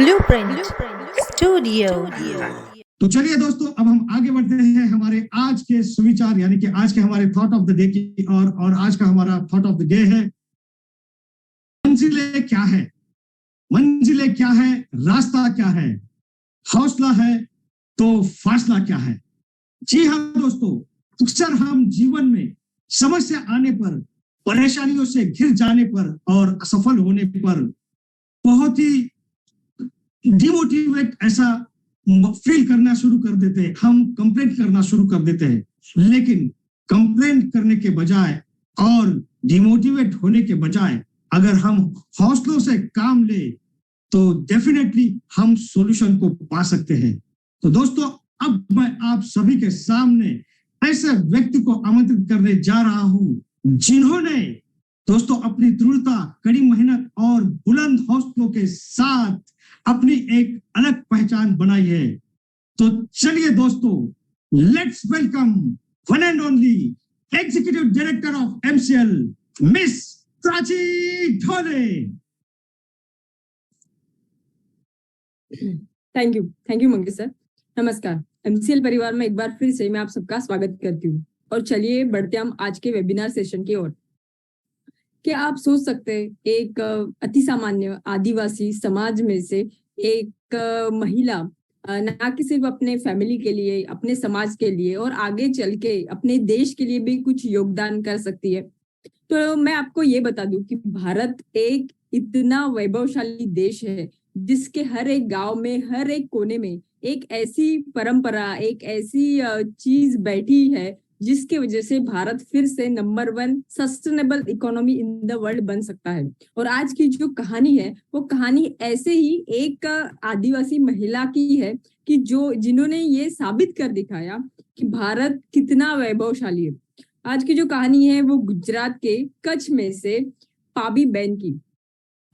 Blueprint studio. तो चलिए दोस्तों, अब हम आगे बढ़ते हैं हमारे आज के सुविचार यानी कि आज के हमारे थॉट ऑफ द डे की और आज का हमारा थॉट ऑफ द डे है मंजिलें क्या है। मंजिलें क्या है, रास्ता क्या है, हौसला है तो फासला क्या है। जी हाँ दोस्तों, अक्सर हम जीवन में समस्या आने पर, परेशानियों से घिर जाने पर और असफल होने पर बहुत ही डिमोटिवेट ऐसा फील करना शुरू कर देते हैं, हम कंप्लेंट करना शुरू कर देते हैं। लेकिन कंप्लेंट करने के बजाय और डिमोटिवेट होने के बजाय अगर हम हौसलों से काम ले तो डेफिनेटली हम सॉल्यूशन को पा सकते हैं। तो दोस्तों, अब मैं आप सभी के सामने ऐसे व्यक्ति को आमंत्रित करने जा रहा हूं जिन्होंने दोस्तों अपनी दृढ़ता, कड़ी मेहनत और बुलंद हौसलों के साथ अपनी एक अलग पहचान बनाई है। तो चलिए दोस्तों, let's welcome one and only executive director of MCL miss Prachi Dhole. Thank you Mangesh sir. नमस्कार, एमसीएल परिवार में एक बार फिर से मैं आप सबका स्वागत करती हूँ। और चलिए बढ़ते हम आज के वेबिनार सेशन की ओर। क्या आप सोच सकते हैं, एक अति सामान्य आदिवासी समाज में से एक महिला ना कि सिर्फ अपने फैमिली के लिए, अपने समाज के लिए और आगे चल के अपने देश के लिए भी कुछ योगदान कर सकती है। तो मैं आपको ये बता दूं कि भारत एक इतना वैभवशाली देश है जिसके हर एक गांव में, हर एक कोने में एक ऐसी परंपरा, एक ऐसी चीज बैठी है जिसके वजह से भारत फिर से number 1 sustainable economy in the world बन सकता है। और आज की जो कहानी है वो कहानी ऐसे ही एक आदिवासी महिला की है कि जिन्होंने ये साबित कर दिखाया कि भारत कितना वैभवशाली है। आज की जो कहानी है वो गुजरात के कच्छ में से पाबी बेन की।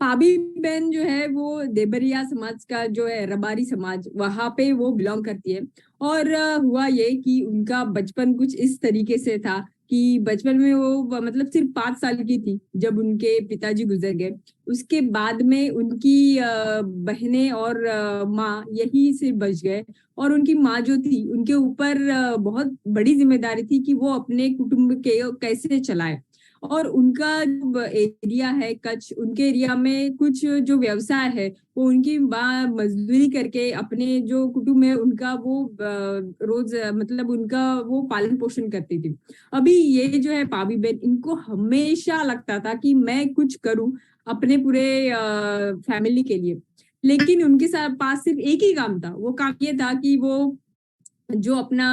पाबी बेन जो है वो देबरिया समाज का जो है, रबारी समाज, वहां पे वो बिलोंग करती है। और हुआ ये कि उनका बचपन कुछ इस तरीके से था कि बचपन में वो मतलब सिर्फ 5 साल की थी जब उनके पिताजी गुजर गए। उसके बाद में उनकी बहनें और माँ यही से बच गए। और उनकी माँ जो थी उनके ऊपर बहुत बड़ी जिम्मेदारी थी कि वो अपने कुटुंब के कैसे चलाए। और उनका जो एरिया है कच्छ, उनके एरिया में कुछ जो व्यवसाय है वो उनकी माँ मजदूरी करके अपने जो कुटुंब है उनका वो रोज मतलब उनका वो पालन पोषण करती थी। अभी ये जो है पाबी बेन, इनको हमेशा लगता था कि मैं कुछ करूं अपने पूरे फैमिली के लिए। लेकिन उनके साथ पास सिर्फ एक ही काम था। वो काम ये था कि वो जो अपना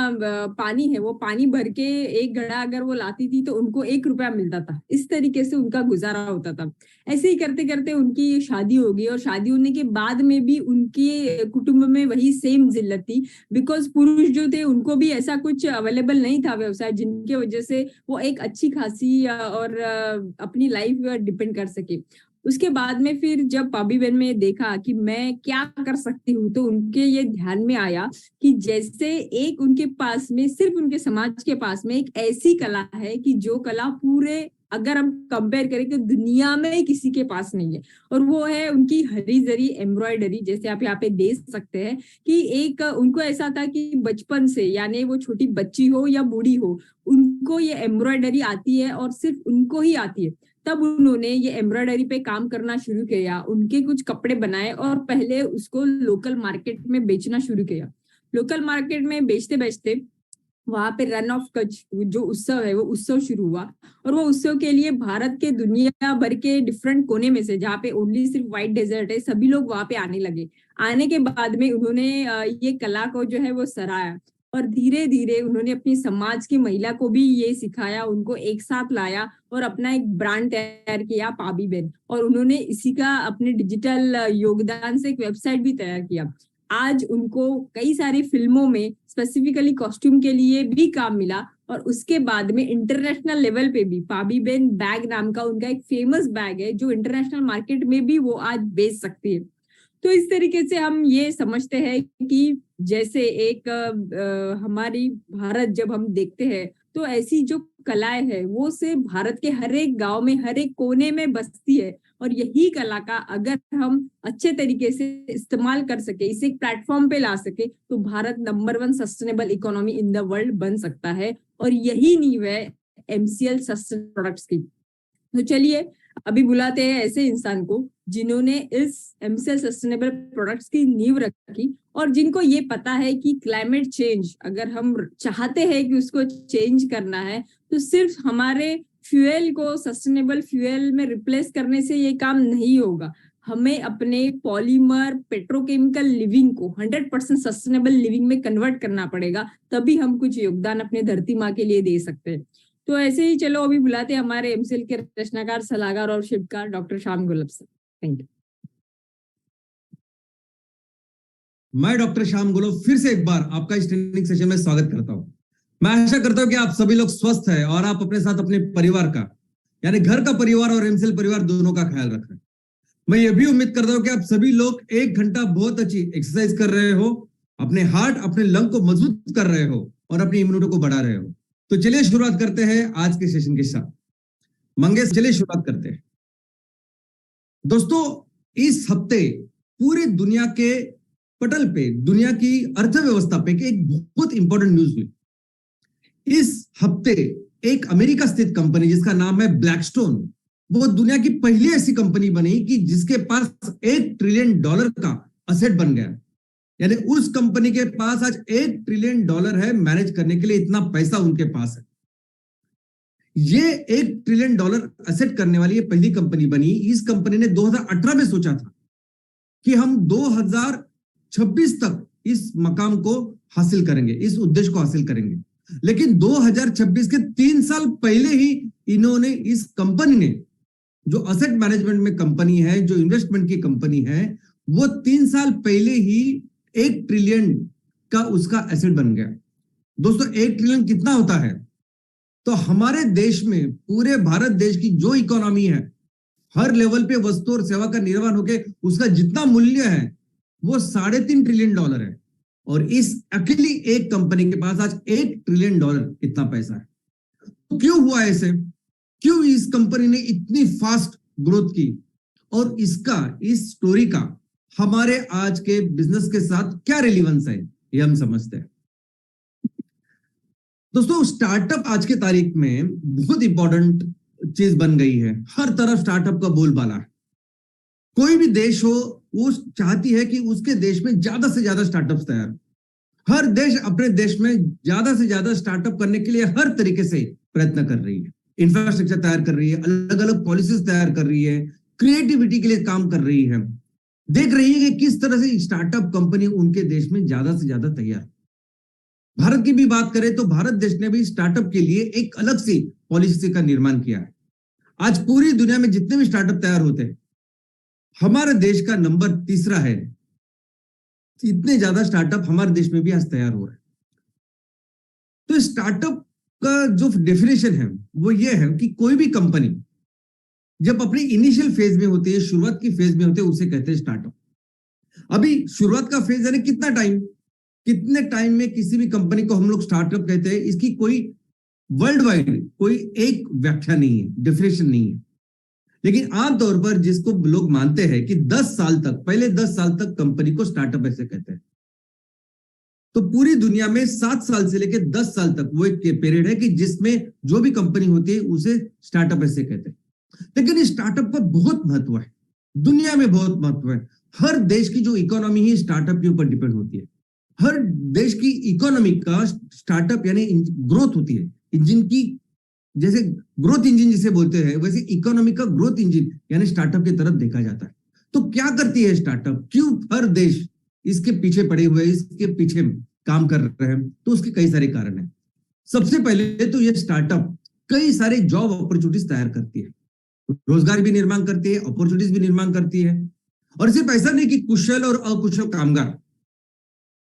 पानी है वो पानी भर के एक घड़ा अगर वो लाती थी तो उनको 1 रुपया मिलता था। इस तरीके से उनका गुजारा होता था। ऐसे ही करते करते उनकी शादी हो गई और शादी होने के बाद में भी उनके कुटुंब में वही सेम जिल्लत थी। बिकॉज पुरुष जो थे उनको भी ऐसा कुछ अवेलेबल नहीं था व्यवसाय जिनके वजह से वो एक अच्छी खासी और अपनी लाइफ डिपेंड कर सके। उसके बाद में फिर जब पाबी बेन में देखा कि मैं क्या कर सकती हूँ तो उनके ये ध्यान में आया कि जैसे एक उनके पास में, सिर्फ उनके समाज के पास में एक ऐसी कला है कि जो कला पूरे अगर हम कंपेयर करें तो दुनिया में किसी के पास नहीं है। और वो है उनकी हरी जरी एम्ब्रॉयडरी। जैसे आप यहाँ पे देख सकते हैं कि एक उनको ऐसा था कि बचपन से, यानी वो छोटी बच्ची हो या बूढ़ी हो, उनको ये एम्ब्रॉयडरी आती है और सिर्फ उनको ही आती है। तब उन्होंने ये एम्ब्रॉयडरी पे काम करना शुरू किया, उनके कुछ कपड़े बनाए और पहले उसको लोकल मार्केट में बेचना शुरू किया। लोकल मार्केट में बेचते बेचते वहां पे रन ऑफ कच्छ जो उत्सव है वो उत्सव शुरू हुआ। और वो उत्सव के लिए भारत के दुनिया भर के डिफरेंट कोने में से, जहाँ पे ओनली सिर्फ व्हाइट डेजर्ट है, सभी लोग वहां पे आने लगे। आने के बाद में उन्होंने ये कला को जो है वो सराहा और धीरे धीरे उन्होंने अपनी समाज की महिला को भी ये सिखाया, उनको एक साथ लाया और अपना एक ब्रांड तैयार किया, पाबी बेन। और उन्होंने इसी का अपने डिजिटल योगदान से एक वेबसाइट भी तैयार किया। आज उनको कई सारी फिल्मों में स्पेसिफिकली कॉस्ट्यूम के लिए भी काम मिला। और उसके बाद में इंटरनेशनल लेवल पे भी पाबी बेन बैग नाम का उनका एक फेमस बैग है जो इंटरनेशनल मार्केट में भी वो आज बेच सकती है। तो इस तरीके से हम ये समझते हैं कि जैसे एक हमारी भारत जब हम देखते हैं तो ऐसी जो कलाएं है वो सिर्फ भारत के हर एक गांव में, हर एक कोने में बसती है। और यही कला का अगर हम अच्छे तरीके से इस्तेमाल कर सके, इसे एक प्लेटफॉर्म पे ला सके, तो Bharat number 1 sustainable economy in the world बन सकता है। और यही नींव है एमसीएल सस्टेनेबल प्रोडक्ट्स की। तो चलिए अभी बुलाते हैं ऐसे इंसान को जिन्होंने इस एमसीएल सस्टेनेबल प्रोडक्ट्स की नींव रखी और जिनको ये पता है कि क्लाइमेट चेंज अगर हम चाहते हैं कि उसको चेंज करना है, तो सिर्फ हमारे फ्यूल को सस्टेनेबल फ्यूल में रिप्लेस करने से ये काम नहीं होगा। हमें अपने पॉलीमर पेट्रोकेमिकल लिविंग को 100% सस्टेनेबल लिविंग में कन्वर्ट करना पड़ेगा, तभी हम कुछ योगदान अपने धरती माँ के लिए दे सकते हैं। तो ऐसे ही चलो अभी बुलाते हैं हमारे एमसीएल के रचनाकार, सलाहकार और शिल्पकार doctor Shyam gulab sir. Thank you. मैं डॉक्टर श्याम गुलाब फिर से एक बार आपका इस ट्रेनिंग सेशन में स्वागत करता हूं। मैं आशा करता हूं कि आप सभी लोग स्वस्थ हैं और आप अपने साथ अपने परिवार का, यानी घर का परिवार और एमसीएल परिवार दोनों का ख्याल रख रहे हैं। मैं ये भी उम्मीद करता हूं कि आप सभी लोग 1 घंटा बहुत अच्छी एक्सरसाइज कर रहे हो, अपने हार्ट अपने लंग को मजबूत कर रहे हो और अपनी इम्यूनिटी को बढ़ा रहे हो। तो चलिए शुरुआत करते हैं आज के सेशन के साथ। मंगेश, चलिए शुरुआत करते हैं। दोस्तों, इस हफ्ते पूरे दुनिया के पटल पे, दुनिया की अर्थव्यवस्था पे एक बहुत इंपॉर्टेंट न्यूज हुई। इस हफ्ते एक अमेरिका स्थित कंपनी जिसका नाम है ब्लैकस्टोन, वो दुनिया की पहली ऐसी कंपनी बनी कि जिसके पास $1 ट्रिलियन का असेट बन गया। यानी उस कंपनी के पास आज $1 ट्रिलियन है मैनेज करने के लिए, इतना पैसा उनके पास है। ये $1 ट्रिलियन असेट करने वाली ये पहली कंपनी बनी। इस कंपनी ने 2018 में सोचा था कि हम 2026 तक इस मकाम को हासिल करेंगे, इस उद्देश्य को हासिल करेंगे। लेकिन 2026 के 3 साल पहले ही इन्होंने, इस कंपनी ने, जो असेट मैनेजमेंट में कंपनी है, जो इन्वेस्टमेंट की कंपनी है, वो 3 साल पहले ही $1 ट्रिलियन का उसका एसेट बन गया। दोस्तों, 1 ट्रिलियन कितना होता है? तो हमारे देश में, पूरे भारत देश की जो इकोनॉमी है, हर लेवल पे वस्तु और सेवा का निर्माण होके उसका जितना मूल्य है वो $3.5 ट्रिलियन है। और इस अकेली एक कंपनी के पास आज $1 ट्रिलियन इतना पैसा है। तो क्यों हुआ ऐसे? क्यों इस कंपनी ने इतनी फास्ट ग्रोथ की? और इसका, इस स्टोरी का हमारे आज के बिजनेस के साथ क्या रिलेवेंस है, ये हम समझते हैं। दोस्तों, स्टार्टअप आज के तारीख में बहुत इंपॉर्टेंट चीज बन गई है। हर तरफ स्टार्टअप का बोलबाला है। कोई भी देश हो, वो चाहती है कि उसके देश में ज्यादा से ज्यादा स्टार्टअप्स तैयार। हर देश अपने देश में ज्यादा से ज्यादा स्टार्टअप करने के लिए हर तरीके से प्रयत्न कर रही है। इंफ्रास्ट्रक्चर तैयार कर रही है, अलग अलग पॉलिसीज तैयार कर रही है, क्रिएटिविटी के लिए काम कर रही है, देख रही है कि किस तरह से स्टार्टअप कंपनी उनके देश में ज्यादा से ज्यादा तैयार। भारत की भी बात करें तो भारत देश ने भी स्टार्टअप के लिए एक अलग सी पॉलिसी का निर्माण किया है। आज पूरी दुनिया में जितने भी स्टार्टअप तैयार होते हैं, हमारे देश का नंबर 3 है। इतने ज्यादा स्टार्टअप हमारे देश में भी आज तैयार हो रहे हैं। तो स्टार्टअप का जो डेफिनेशन है वो ये है कि कोई भी कंपनी जब अपनी इनिशियल फेज में होती है, शुरुआत की फेज में होती है, उसे कहते हैं स्टार्टअप। अभी शुरुआत का फेज यानी कितना टाइम, कितने टाइम में किसी भी कंपनी को हम लोग स्टार्टअप कहते हैं, इसकी कोई वर्ल्ड वाइड कोई एक व्याख्या नहीं है, डेफिनेशन नहीं है। लेकिन आमतौर पर जिसको लोग मानते हैं कि 10 साल तक, पहले 10 साल तक कंपनी को स्टार्टअप ऐसे कहते हैं। तो पूरी दुनिया में 7 साल से लेकर 10 साल तक वो एक पीरियड है कि जिसमें जो भी कंपनी होती है उसे स्टार्टअप ऐसे कहते हैं। लेकिन इस स्टार्टअप का बहुत महत्व है, दुनिया में बहुत महत्व है। हर देश की जो इकोनॉमी ही स्टार्टअप के ऊपर डिपेंड होती है। हर देश की इकोनॉमी का स्टार्टअप यानी ग्रोथ होती है। इंजन की, जैसे ग्रोथ इंजन जिसे बोलते हैं, वैसे इकोनॉमी का ग्रोथ इंजन यानी स्टार्टअप की तरफ देखा जाता है। तो क्या करती है स्टार्टअप? क्यों हर देश इसके पीछे पड़े हुए, इसके पीछे काम कर रहे हैं? तो उसके कई सारे कारण हैं। सबसे पहले तो ये स्टार्टअप कई सारे जॉब अपॉर्चुनिटीज तैयार करती है, रोजगार भी निर्माण करती है, अपॉर्चुनिटीज भी निर्माण करती है। और सिर्फ ऐसा नहीं कि कुशल और अकुशल कामगार,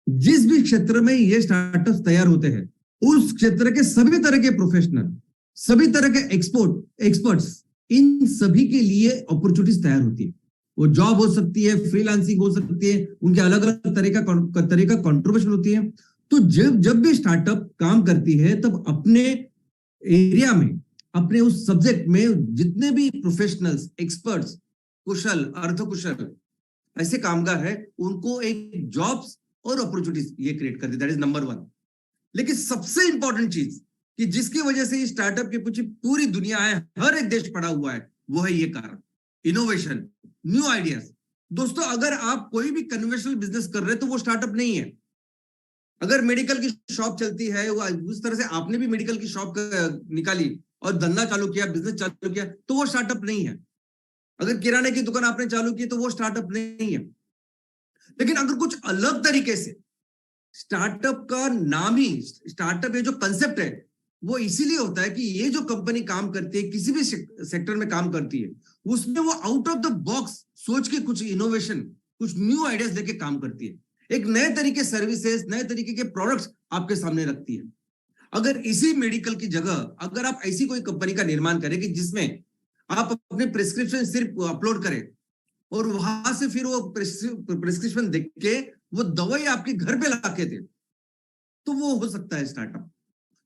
जिस भी क्षेत्र में ये स्टार्टअप तैयार होते हैं, उस क्षेत्र के सभी तरह के प्रोफेशनल, सभी तरह के एक्सपर्ट्स, इन सभी के लिए अपॉर्चुनिटीज तैयार होती है। वो जॉब हो सकती है, फ्रीलांसिंग हो सकती है, उनके अलग अलग तरीका कंट्रीब्यूशन होती है। तो जब भी स्टार्टअप काम करती है, तब अपने एरिया में, अपने उस सब्जेक्ट में जितने भी प्रोफेशनल्स, एक्सपर्ट्स, कुशल, अर्धकुशल ऐसे कामगार है, उनको एक जॉब्स और अपॉर्चुनिटीज ये क्रिएट कर दी। That is number 1। लेकिन सबसे इंपॉर्टेंट चीज कि जिसकी वजह से इस स्टार्टअप के पीछे पूरी दुनिया है, हर एक देश पड़ा हुआ है, वो है ये कारण, इनोवेशन, न्यू आइडियाज। दोस्तों, अगर आप कोई भी कन्वेंशनल बिजनेस कर रहे हैं तो वो स्टार्टअप नहीं है। अगर मेडिकल की शॉप चलती है, वो उस तरह से आपने भी मेडिकल की शॉप निकाली और धंधा चालू किया, बिजनेस चालू किया, तो वो स्टार्टअप नहीं है। अगर किराने की दुकान आपने चालू की तो वो स्टार्टअप नहीं है। लेकिन अगर कुछ अलग तरीके से, स्टार्टअप का नाम ही, स्टार्टअप ये जो कंसेप्ट है वो इसीलिए होता है कि ये जो कंपनी काम करती है, किसी भी सेक्टर में काम करती है, उसमें वो आउट ऑफ द बॉक्स सोच के कुछ इनोवेशन, कुछ न्यू आइडियाज लेके काम करती है, एक नए तरीके सर्विसेज, नए तरीके के प्रोडक्ट्स आपके सामने रखती है। अगर इसी मेडिकल की जगह अगर आप ऐसी कोई कंपनी का निर्माण करें कि जिसमें आप अपने प्रिस्क्रिप्शन सिर्फ अपलोड करें और वहां से फिर वो प्रिस्क्रिप्शन देख के वो दवाई आपके घर पे ला के दे, तो वो हो सकता है स्टार्टअप।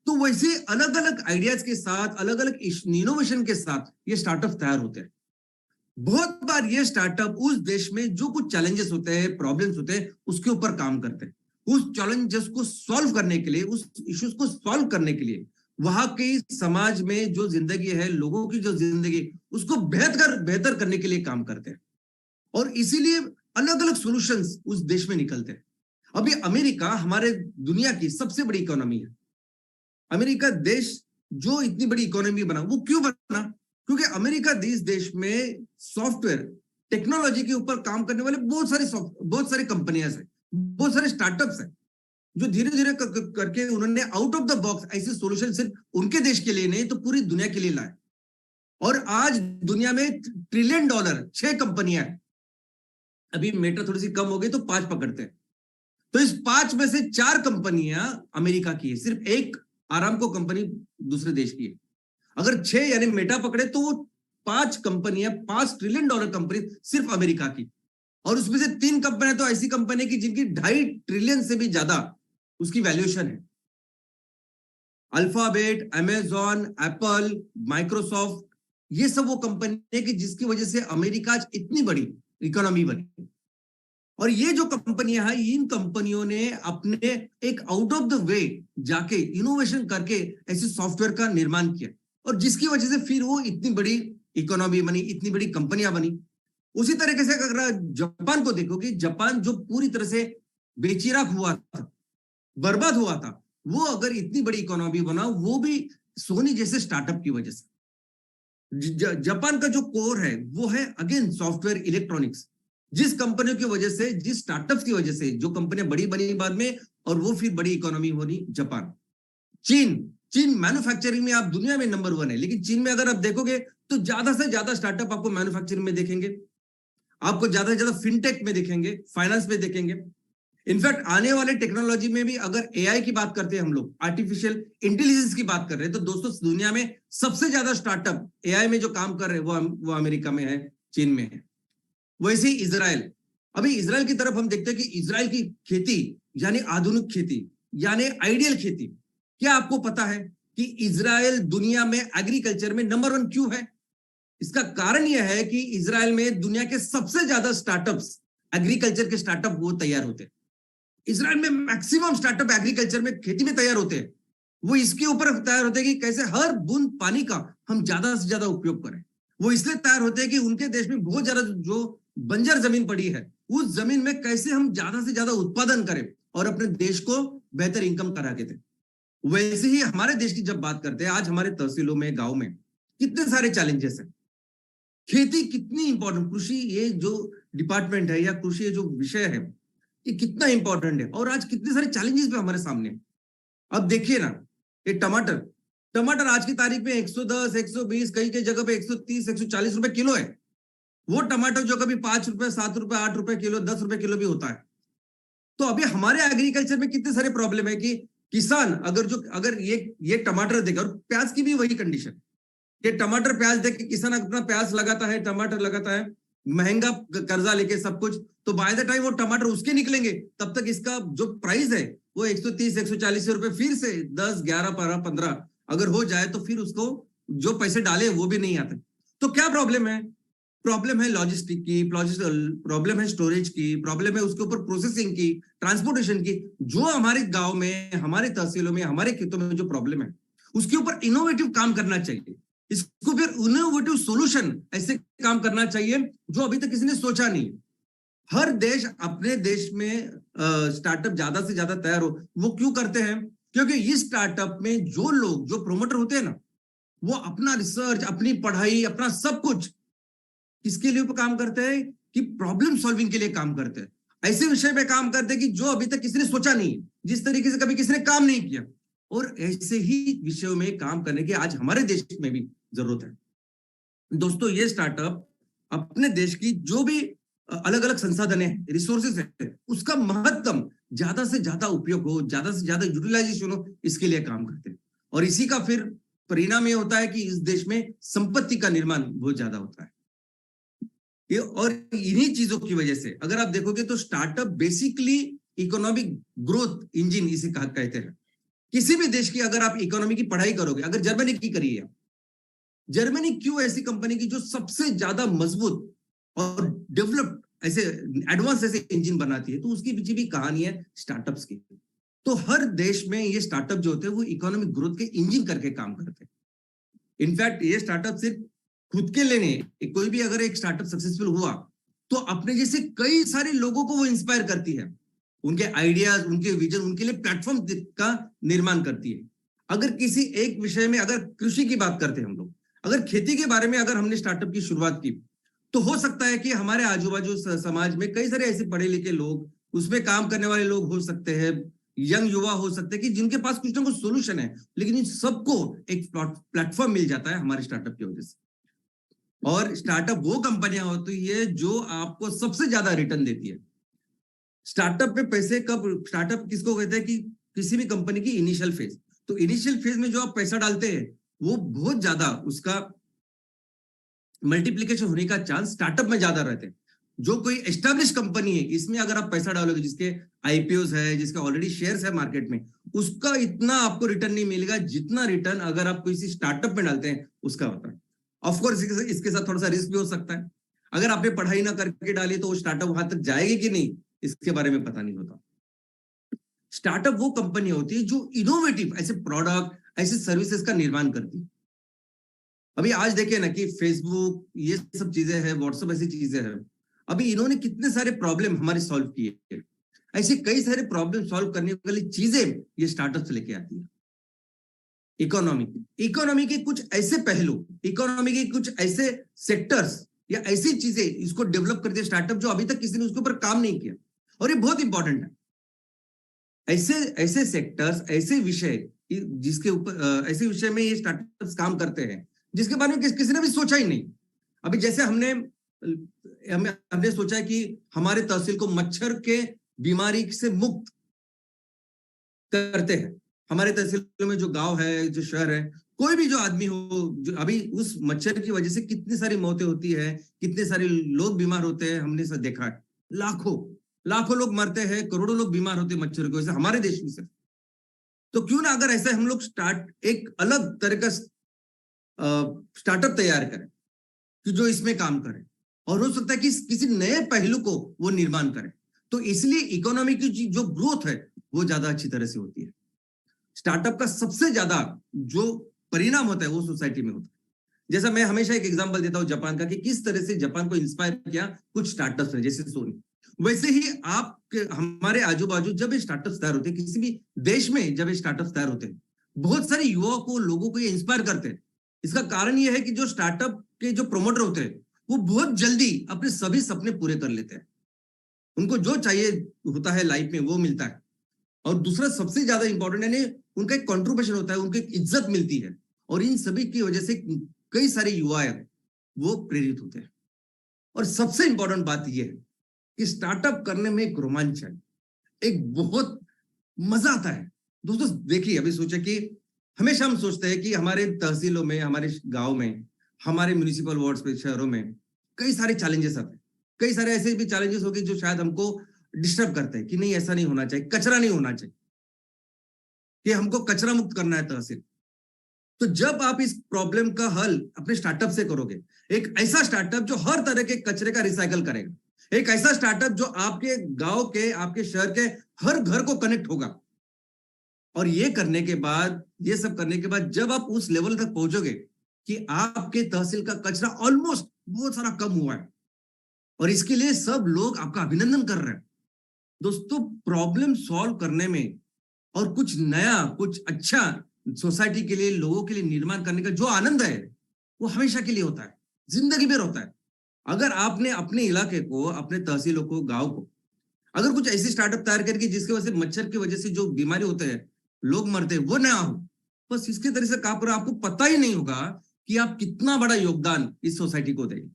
तो वैसे अलग अलग आइडियाज के साथ, अलग अलग इनोवेशन के साथ ये स्टार्टअप तैयार होते हैं। बहुत बार ये स्टार्टअप उस देश में जो कुछ चैलेंजेस होते हैं, प्रॉब्लम्स होते हैं, उसके ऊपर काम करते हैं। उस चैलेंजेस को सॉल्व करने के लिए, उस इश्यूज को सॉल्व करने के लिए वहां के समाज में जो जिंदगी है, लोगों की जो जिंदगी, उसको बेहतर करने के लिए काम करते हैं। और इसीलिए अलग अलग सॉल्यूशंस उस देश में निकलते हैं। अभी अमेरिका हमारे दुनिया की सबसे बड़ी इकोनॉमी है। अमेरिका देश जो इतनी बड़ी इकोनॉमी बना, वो क्यों बना? क्योंकि अमेरिका देश में सॉफ्टवेयर टेक्नोलॉजी के ऊपर काम करने वाले बहुत सारी कंपनियां हैं, बहुत सारे स्टार्टअप्स हैं, जो धीरे धीरे करके उन्होंने आउट ऑफ द बॉक्स ऐसे सॉल्यूशन सिर्फ उनके देश के लिए नहीं तो पूरी दुनिया के लिए लाए। और आज दुनिया में $1 ट्रिलियन 6 कंपनियां हैं। अभी मेटा थोड़ी सी कम हो गई तो 5 पकड़ते हैं। तो इस 5 में से 4 कंपनियां अमेरिका की है, सिर्फ एक आरामको कंपनी दूसरे देश की है। अगर 6 यानी मेटा पकड़े तो वो 5 कंपनियां, $5 ट्रिलियन कंपनी सिर्फ अमेरिका की। और उसमें से 3 कंपनियां तो ऐसी कंपनी की जिनकी 2.5 ट्रिलियन से भी ज्यादा उसकी वैल्यूएशन है। अल्फाबेट, अमेजॉन, एप्पल, माइक्रोसॉफ्ट, ये सब वो कंपनी है कि जिसकी वजह से अमेरिका आज इतनी बड़ी इकोनॉमी बनी। और ये जो कंपनियां हैं, इन कंपनियों ने अपने एक आउट ऑफ द वे जाके इनोवेशन करके ऐसे सॉफ्टवेयर का निर्माण किया, और जिसकी वजह से फिर वो इतनी बड़ी इकोनॉमी बनी, इतनी बड़ी कंपनियां बनी। उसी तरीके से अगर जापान को देखोगे, जापान जो पूरी तरह से बेचिराग हुआ था, बर्बाद हुआ था, वो अगर इतनी बड़ी इकोनॉमी बना, वो भी सोनी जैसे स्टार्टअप की वजह से। जापान का जो कोर है वो है अगेन सॉफ्टवेयर, इलेक्ट्रॉनिक्स। जिस कंपनियों की वजह से, जिस स्टार्टअप्स की वजह से जो कंपनियां बड़ी बनी बाद में, और वो फिर बड़ी इकोनॉमी होनी जापान। चीन मैन्युफैक्चरिंग में आप दुनिया में नंबर 1 है, लेकिन चीन में अगर आप देखोगे तो ज्यादा से ज्यादा स्टार्टअप आपको मैन्युफैक्चरिंग में देखेंगे, आपको ज्यादा से ज्यादा फिनटेक में देखेंगे, फाइनेंस में देखेंगे। इनफैक्ट आने वाले टेक्नोलॉजी में भी अगर एआई की बात करते हैं, हम लोग आर्टिफिशियल इंटेलिजेंस की बात कर रहे हैं, तो दोस्तों दुनिया में सबसे ज्यादा स्टार्टअप एआई में जो काम कर रहे हैं वो अमेरिका में है, चीन में है। वैसे ही इजराइल, अभी इजराइल की तरफ हम देखते हैं कि इजराइल की खेती यानी आधुनिक खेती, यानी आइडियल खेती। क्या आपको पता है कि इजराइल दुनिया में एग्रीकल्चर में नंबर 1 क्यों है? इसका कारण यह है कि इजराइल में दुनिया के सबसे ज्यादा स्टार्टअप्स, एग्रीकल्चर के स्टार्टअप वो तैयार होते हैं। इजराइल में मैक्सिमम स्टार्टअप एग्रीकल्चर में, खेती में तैयार होते हैं। वो इसके ऊपर तैयार होते हैं कि कैसे हर बूंद पानी का हम ज्यादा से ज्यादा उपयोग करें। वो इसलिए तैयार होते हैं कि उनके देश में बहुत ज्यादा जो बंजर जमीन पड़ी है, उस जमीन में कैसे हम ज्यादा से ज्यादा उत्पादन करें और अपने देश को बेहतर इनकम करा के दें। वैसे ही हमारे देश की जब बात करते हैं, आज हमारे तहसीलों में, गांव में कितने सारे चैलेंजेस हैं। खेती कितनी इंपॉर्टेंट, कृषि ये जो डिपार्टमेंट है या कृषि जो विषय है, ये कितना इंपॉर्टेंट है, और आज कितने सारे चैलेंजेस भी हमारे सामने। अब देखिए ना, ये टमाटर आज की तारीख में 110, 120, कई जगह पे 130, 140 रुपए किलो है। वो टमाटर जो कभी 5 रुपए, 7 रुपए, 8 रुपए किलो, 10 रुपए किलो भी होता है। तो अभी हमारे एग्रीकल्चर में कितने सारे प्रॉब्लम है कि किसान अगर ये टमाटर देगा, और प्याज की भी वही कंडीशन, ये टमाटर प्याज देख के किसान अपना प्याज लगाता है, टमाटर लगाता है, महंगा कर्जा लेके सब कुछ, तो बाय द टाइम वो टमाटर उसके निकलेंगे, तब तक इसका जो प्राइस है वो 130, 140 रुपए फिर से 10, 11, 15 अगर हो जाए तो फिर उसको जो पैसे डाले वो भी नहीं आते। तो क्या प्रॉब्लम है? प्रॉब्लम है लॉजिस्टिक की, प्रॉब्लम है स्टोरेज की, प्रॉब्लम है उसके ऊपर प्रोसेसिंग की, ट्रांसपोर्टेशन की। जो हमारे गांव में, हमारे तहसीलों में, हमारे खेतों में जो प्रॉब्लम है उसके ऊपर इनोवेटिव काम करना चाहिए। इसको फिर इनोवेटिव सॉल्यूशन ऐसे काम करना चाहिए जो अभी तक किसी ने सोचा नहीं। हर देश अपने देश में स्टार्टअप ज्यादा से ज्यादा तैयार हो, वो क्यों करते हैं? क्योंकि इस स्टार्टअप में जो लोग, जो प्रोमोटर होते हैं ना, वो अपना रिसर्च, अपनी पढ़ाई, अपना सब कुछ किसके लिए काम करते हैं? कि प्रॉब्लम सॉल्विंग के लिए काम करते हैं। ऐसे विषय पे काम करते हैं कि जो अभी तक किसी ने सोचा नहीं, जिस तरीके से कभी किसी ने काम नहीं किया। और ऐसे ही विषयों में काम करने की आज हमारे देश में भी जरूरत है। दोस्तों, ये स्टार्टअप अपने देश की जो भी अलग अलग संसाधन है, रिसोर्सेस है, उसका महत्तम ज्यादा से ज्यादा उपयोग हो, ज्यादा से ज्यादा यूटिलाइजेशन हो, इसके लिए काम करते हैं। और इसी का फिर परिणाम ये होता है कि इस देश में संपत्ति का निर्माण बहुत ज्यादा होता है। ये और इन्हीं चीजों की वजह से अगर आप देखोगे तो startup basically economic growth engine इसे कहते हैं। किसी भी देश की अगर आप इकोनॉमी की पढ़ाई करोगे, अगर जर्मनी की करिए, जर्मनी क्यों ऐसी कंपनी की जो सबसे ज्यादा मजबूत और डेवलप्ड ऐसे एडवांस ऐसे इंजन बनाती है, तो उसके पीछे भी कहानी है स्टार्टअप्स की। तो हर देश में ये स्टार्टअप जो होते हैं वो इकोनॉमिक ग्रोथ के इंजन करके काम करते हैं। इनफैक्ट ये स्टार्टअप सिर्फ खुद के लिए नहीं, कोई भी अगर एक स्टार्टअप सक्सेसफुल हुआ तो अपने जैसे कई सारे लोगों को वो इंस्पायर करती है। उनके आइडियाज, उनके विजन, उनके लिए प्लेटफॉर्म का निर्माण करती है। अगर किसी एक विषय में, अगर कृषि की बात करते हैं हम लोग, अगर खेती के बारे में अगर हमने स्टार्टअप की शुरुआत की, तो हो सकता है कि हमारे आजू बाजू समाज में कई सारे ऐसे पढ़े लिखे लोग, उसमें काम करने वाले लोग हो सकते हैं, यंग युवा हो सकते हैं कि जिनके पास कुछ ना कुछ सोल्यूशन है, लेकिन इन सबको एक प्लेटफॉर्म मिल जाता है हमारे स्टार्टअप की वजह से। और स्टार्टअप वो कंपनियां होती है जो आपको सबसे ज्यादा रिटर्न देती है। स्टार्टअप में पैसे कब, स्टार्टअप किसको कहते हैं? कि किसी भी कंपनी की इनिशियल फेज। तो इनिशियल फेज में जो आप पैसा डालते हैं वो बहुत ज्यादा, उसका मल्टीप्लीकेशन होने का चांस स्टार्टअप में ज्यादा रहते हैं। जो कोई एस्टैब्लिश कंपनी है, इसमें अगर आप पैसा डालोगे, जिसके आईपीओस है, जिसके ऑलरेडी शेयर्स है मार्केट में, उसका इतना आपको रिटर्न नहीं मिलेगा जितना रिटर्न अगर आप किसी स्टार्टअप में डालते हैं उसका होता है। ऑफकोर्स इसके साथ थोड़ा सा रिस्क भी हो सकता है। अगर आपने पढ़ाई ना करके डाली तो वो स्टार्टअप वहां तक जाएगी कि नहीं, इसके बारे में पता नहीं होता। स्टार्टअप वो कंपनी होती है जो इनोवेटिव ऐसे प्रोडक्ट, ऐसे सर्विसेज का निर्माण करती है। अभी आज देखिए ना कि फेसबुक, ये सब चीजें हैं, व्हाट्सएप ऐसी चीजें हैं, अभी इन्होंने कितने सारे प्रॉब्लम हमारे सॉल्व किए। ऐसे कई सारे प्रॉब्लम सॉल्व करने वाली चीजें ये स्टार्टअप से लेके आती है। इकोनॉमी के कुछ ऐसे पहलू, इकोनॉमी के कुछ ऐसे सेक्टर्स या ऐसी चीजें इसको डेवलप करते हैं स्टार्टअप, जो अभी तक किसी ने उसके ऊपर काम नहीं किया। और ये बहुत इंपॉर्टेंट है। ऐसे सेक्टर्स, ऐसे विषय, जिसके ऊपर, ऐसे विषय में ये स्टार्टअप्स काम करते हैं जिसके बारे में किसी ने भी सोचा ही नहीं। अभी जैसे हमने सोचा है कि हमारे तहसील को मच्छर के बीमारी से मुक्त करते हैं। हमारे तहसील में जो गांव है, जो शहर है, कोई भी जो आदमी हो, जो अभी उस मच्छर की वजह से कितनी सारी मौतें होती है, कितने सारे लोग बीमार होते हैं, हमने सब देखा है। लाखों लोग मरते हैं, करोड़ों लोग बीमार होते हैं मच्छर की वजह से हमारे देश में से। तो क्यों ना अगर ऐसे हम लोग एक अलग तरह का स्टार्टअप तैयार करें कि जो इसमें काम करे, और हो सकता है कि किसी नए पहलू को वो निर्माण करे। तो इसलिए इकोनॉमी की जो ग्रोथ है वो ज्यादा अच्छी तरह से होती है। स्टार्टअप का सबसे ज्यादा जो परिणाम होता है वो सोसाइटी में होता है। जैसा मैं हमेशा एक एग्जांपल देता हूं जापान का, कि किस तरह से जापान को इंस्पायर किया कुछ स्टार्टअप्स है, जैसे सोनी। वैसे ही हमारे आजू बाजू जब ये स्टार्टअप्स तैयार होते हैं, किसी भी देश में जब ये स्टार्टअप्स तैयार होते हैं, बहुत सारे युवाओं को, लोगों को ये इंस्पायर करते हैं। इसका कारण ये है कि जो स्टार्टअप के जो प्रोमोटर होते हैं वो बहुत जल्दी अपने सभी सपने पूरे कर लेते हैं। उनको जो चाहिए होता है लाइफ में वो मिलता है। और दूसरा सबसे ज्यादा इंपॉर्टेंट है, उनका एक कॉन्ट्रीब्यूशन होता है, उनको एक इज्जत मिलती है। और इन सभी की वजह से कई सारे युवा वो प्रेरित होते हैं। और सबसे इंपॉर्टेंट बात यह है कि स्टार्टअप करने में एक रोमांच है, एक बहुत मजा आता है। दोस्तों देखिए, अभी सोचे कि हमेशा हम सोचते हैं कि हमारे तहसीलों में, हमारे गांव में, हमारे म्यूनिसिपल वार्ड्स में, शहरों में कई सारे चैलेंजेस आते हैं। कई सारे ऐसे भी चैलेंजेस होंगे जो शायद हमको डिस्टर्ब करते हैं कि नहीं, ऐसा नहीं होना चाहिए, कचरा नहीं होना चाहिए, कि हमको कचरा मुक्त करना है तहसील। तो जब आप इस प्रॉब्लम का हल अपने स्टार्टअप से करोगे, एक ऐसा स्टार्टअप जो हर तरह के कचरे का रिसाइकल करेगा, एक ऐसा स्टार्टअप जो आपके गांव के, आपके शहर के हर घर को कनेक्ट होगा, और ये करने के बाद, ये सब करने के बाद जब आप उस लेवल तक पहुंचोगे कि आपके तहसील का कचरा ऑलमोस्ट बहुत सारा कम हुआ है, और इसके लिए सब लोग आपका अभिनंदन कर रहे हैं। दोस्तों, प्रॉब्लम सॉल्व करने में और कुछ नया, कुछ अच्छा सोसाइटी के लिए, लोगों के लिए निर्माण करने का जो आनंद है, वो हमेशा के लिए होता है, जिंदगी भर होता है। अगर आपने अपने इलाके को, अपने तहसीलों को, गांव को अगर कुछ ऐसी स्टार्टअप तैयार करके जिसकी वजह से मच्छर की वजह से जो बीमारी होते हैं, लोग मरते हैं, वो ना हो, बस इसके तरह से काम करो, आपको पता ही नहीं होगा कि आप कितना बड़ा योगदान इस सोसाइटी को देंगे।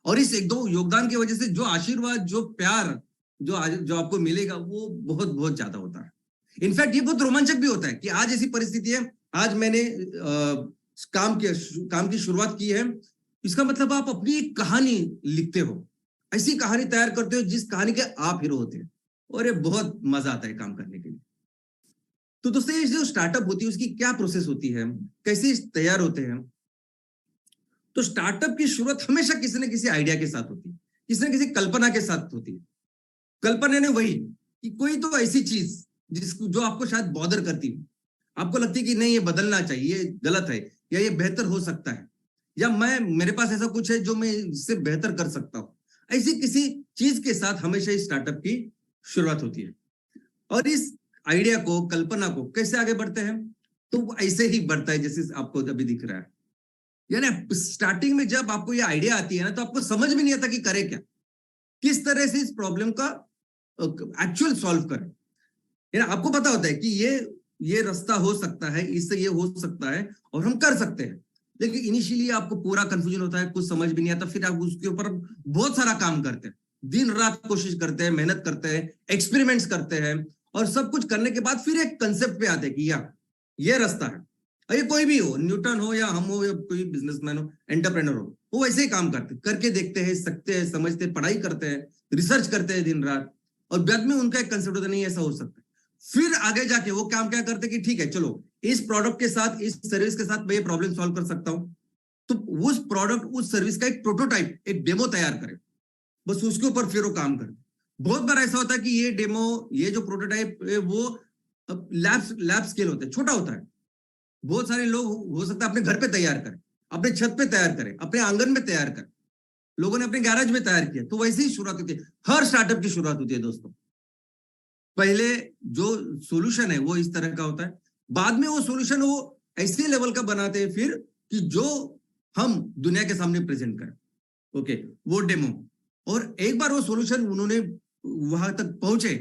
और इस एक दो योगदान की वजह से जो आशीर्वाद, जो प्यार जो आपको मिलेगा, वो बहुत बहुत ज्यादा होता है। इनफैक्ट ये बहुत रोमांचक भी होता है कि आज ऐसी परिस्थिति है, आज मैंने काम की शुरुआत की है, इसका मतलब आप अपनी एक कहानी लिखते हो, ऐसी कहानी तैयार करते हो जिस कहानी के आप हीरो होते हैं, और ये बहुत मजा आता है काम करने के लिए। तो दोस्तों, ये जो स्टार्टअप होती है उसकी क्या प्रोसेस होती है, कैसे तैयार होते हैं? तो स्टार्टअप की शुरुआत हमेशा किसी न किसी आइडिया के साथ होती है, किसी न किसी कल्पना के साथ होती है। कल्पना ने वही कि कोई तो ऐसी चीज जिसको, जो आपको शायद बॉदर करती है, आपको लगती है कि नहीं, ये बदलना चाहिए, ये गलत है, या ये बेहतर हो सकता है, या मेरे पास ऐसा कुछ है जो मैं इससे बेहतर कर सकता हूं, ऐसी किसी चीज के साथ हमेशा इस स्टार्टअप की शुरुआत होती है। और इस आइडिया को, कल्पना को कैसे आगे बढ़ते हैं? तो ऐसे ही बढ़ता है जैसे आपको अभी दिख रहा है। यानी स्टार्टिंग में जब आपको ये आइडिया आती है ना, तो आपको समझ में नहीं आता कि करे क्या, किस तरह से इस प्रॉब्लम का एक्चुअल सॉल्व करें। यानी आपको पता होता है कि ये रास्ता हो सकता है, इससे ये हो सकता है, और हम कर सकते हैं, लेकिन इनिशियली आपको पूरा कंफ्यूजन होता है, कुछ समझ भी नहीं आता, फिर आप उसके ऊपर बहुत सारा काम करते हैं, दिन रात कोशिश करते हैं, मेहनत करते हैं, एक्सपेरिमेंट्स करते हैं, और सब कुछ करने के बाद फिर एक कंसेप्ट पे आते हैं कि यार ये रास्ता है। और ये कोई भी हो, न्यूटन हो या हम हो या कोई बिजनेसमैन हो, एंटरप्रेन्योर हो, वो वैसे ही काम करके देखते हैं, सकते हैं, समझते हैं, पढ़ाई करते हैं, रिसर्च करते हैं दिन रात, और बाद में उनका एक कंसेप्ट होता है, नहीं ऐसा हो सकता है। फिर आगे जाके वो काम क्या करते हैं कि ठीक है, चलो इस प्रोडक्ट के साथ, इस सर्विस के साथ मैं ये प्रॉब्लम सॉल्व कर सकता हूं, तो उस प्रोडक्ट, उस सर्विस का एक प्रोटोटाइप, एक डेमो तैयार करें, बस उसके ऊपर फिर वो काम करें। बहुत बार ऐसा होता है कि ये डेमो, ये जो प्रोटोटाइप वो लैब स्केल होता है, छोटा होता है। बहुत सारे लोग हो सकता है अपने घर पे तैयार करें, अपने छत पे तैयार करें, अपने आंगन में तैयार करें, लोगों ने अपने गैराज में तैयार किया। तो वैसे ही शुरुआत होती है, हर स्टार्टअप की शुरुआत होती है दोस्तों। पहले जो सॉल्यूशन है वो इस तरह का होता है, बाद में वो सॉल्यूशन वो ऐसे लेवल का बनाते हैं फिर कि जो हम दुनिया के सामने प्रेजेंट करें। ओके, वो डेमो, और एक बार वो सॉल्यूशन उन्होंने वहां तक पहुंचे,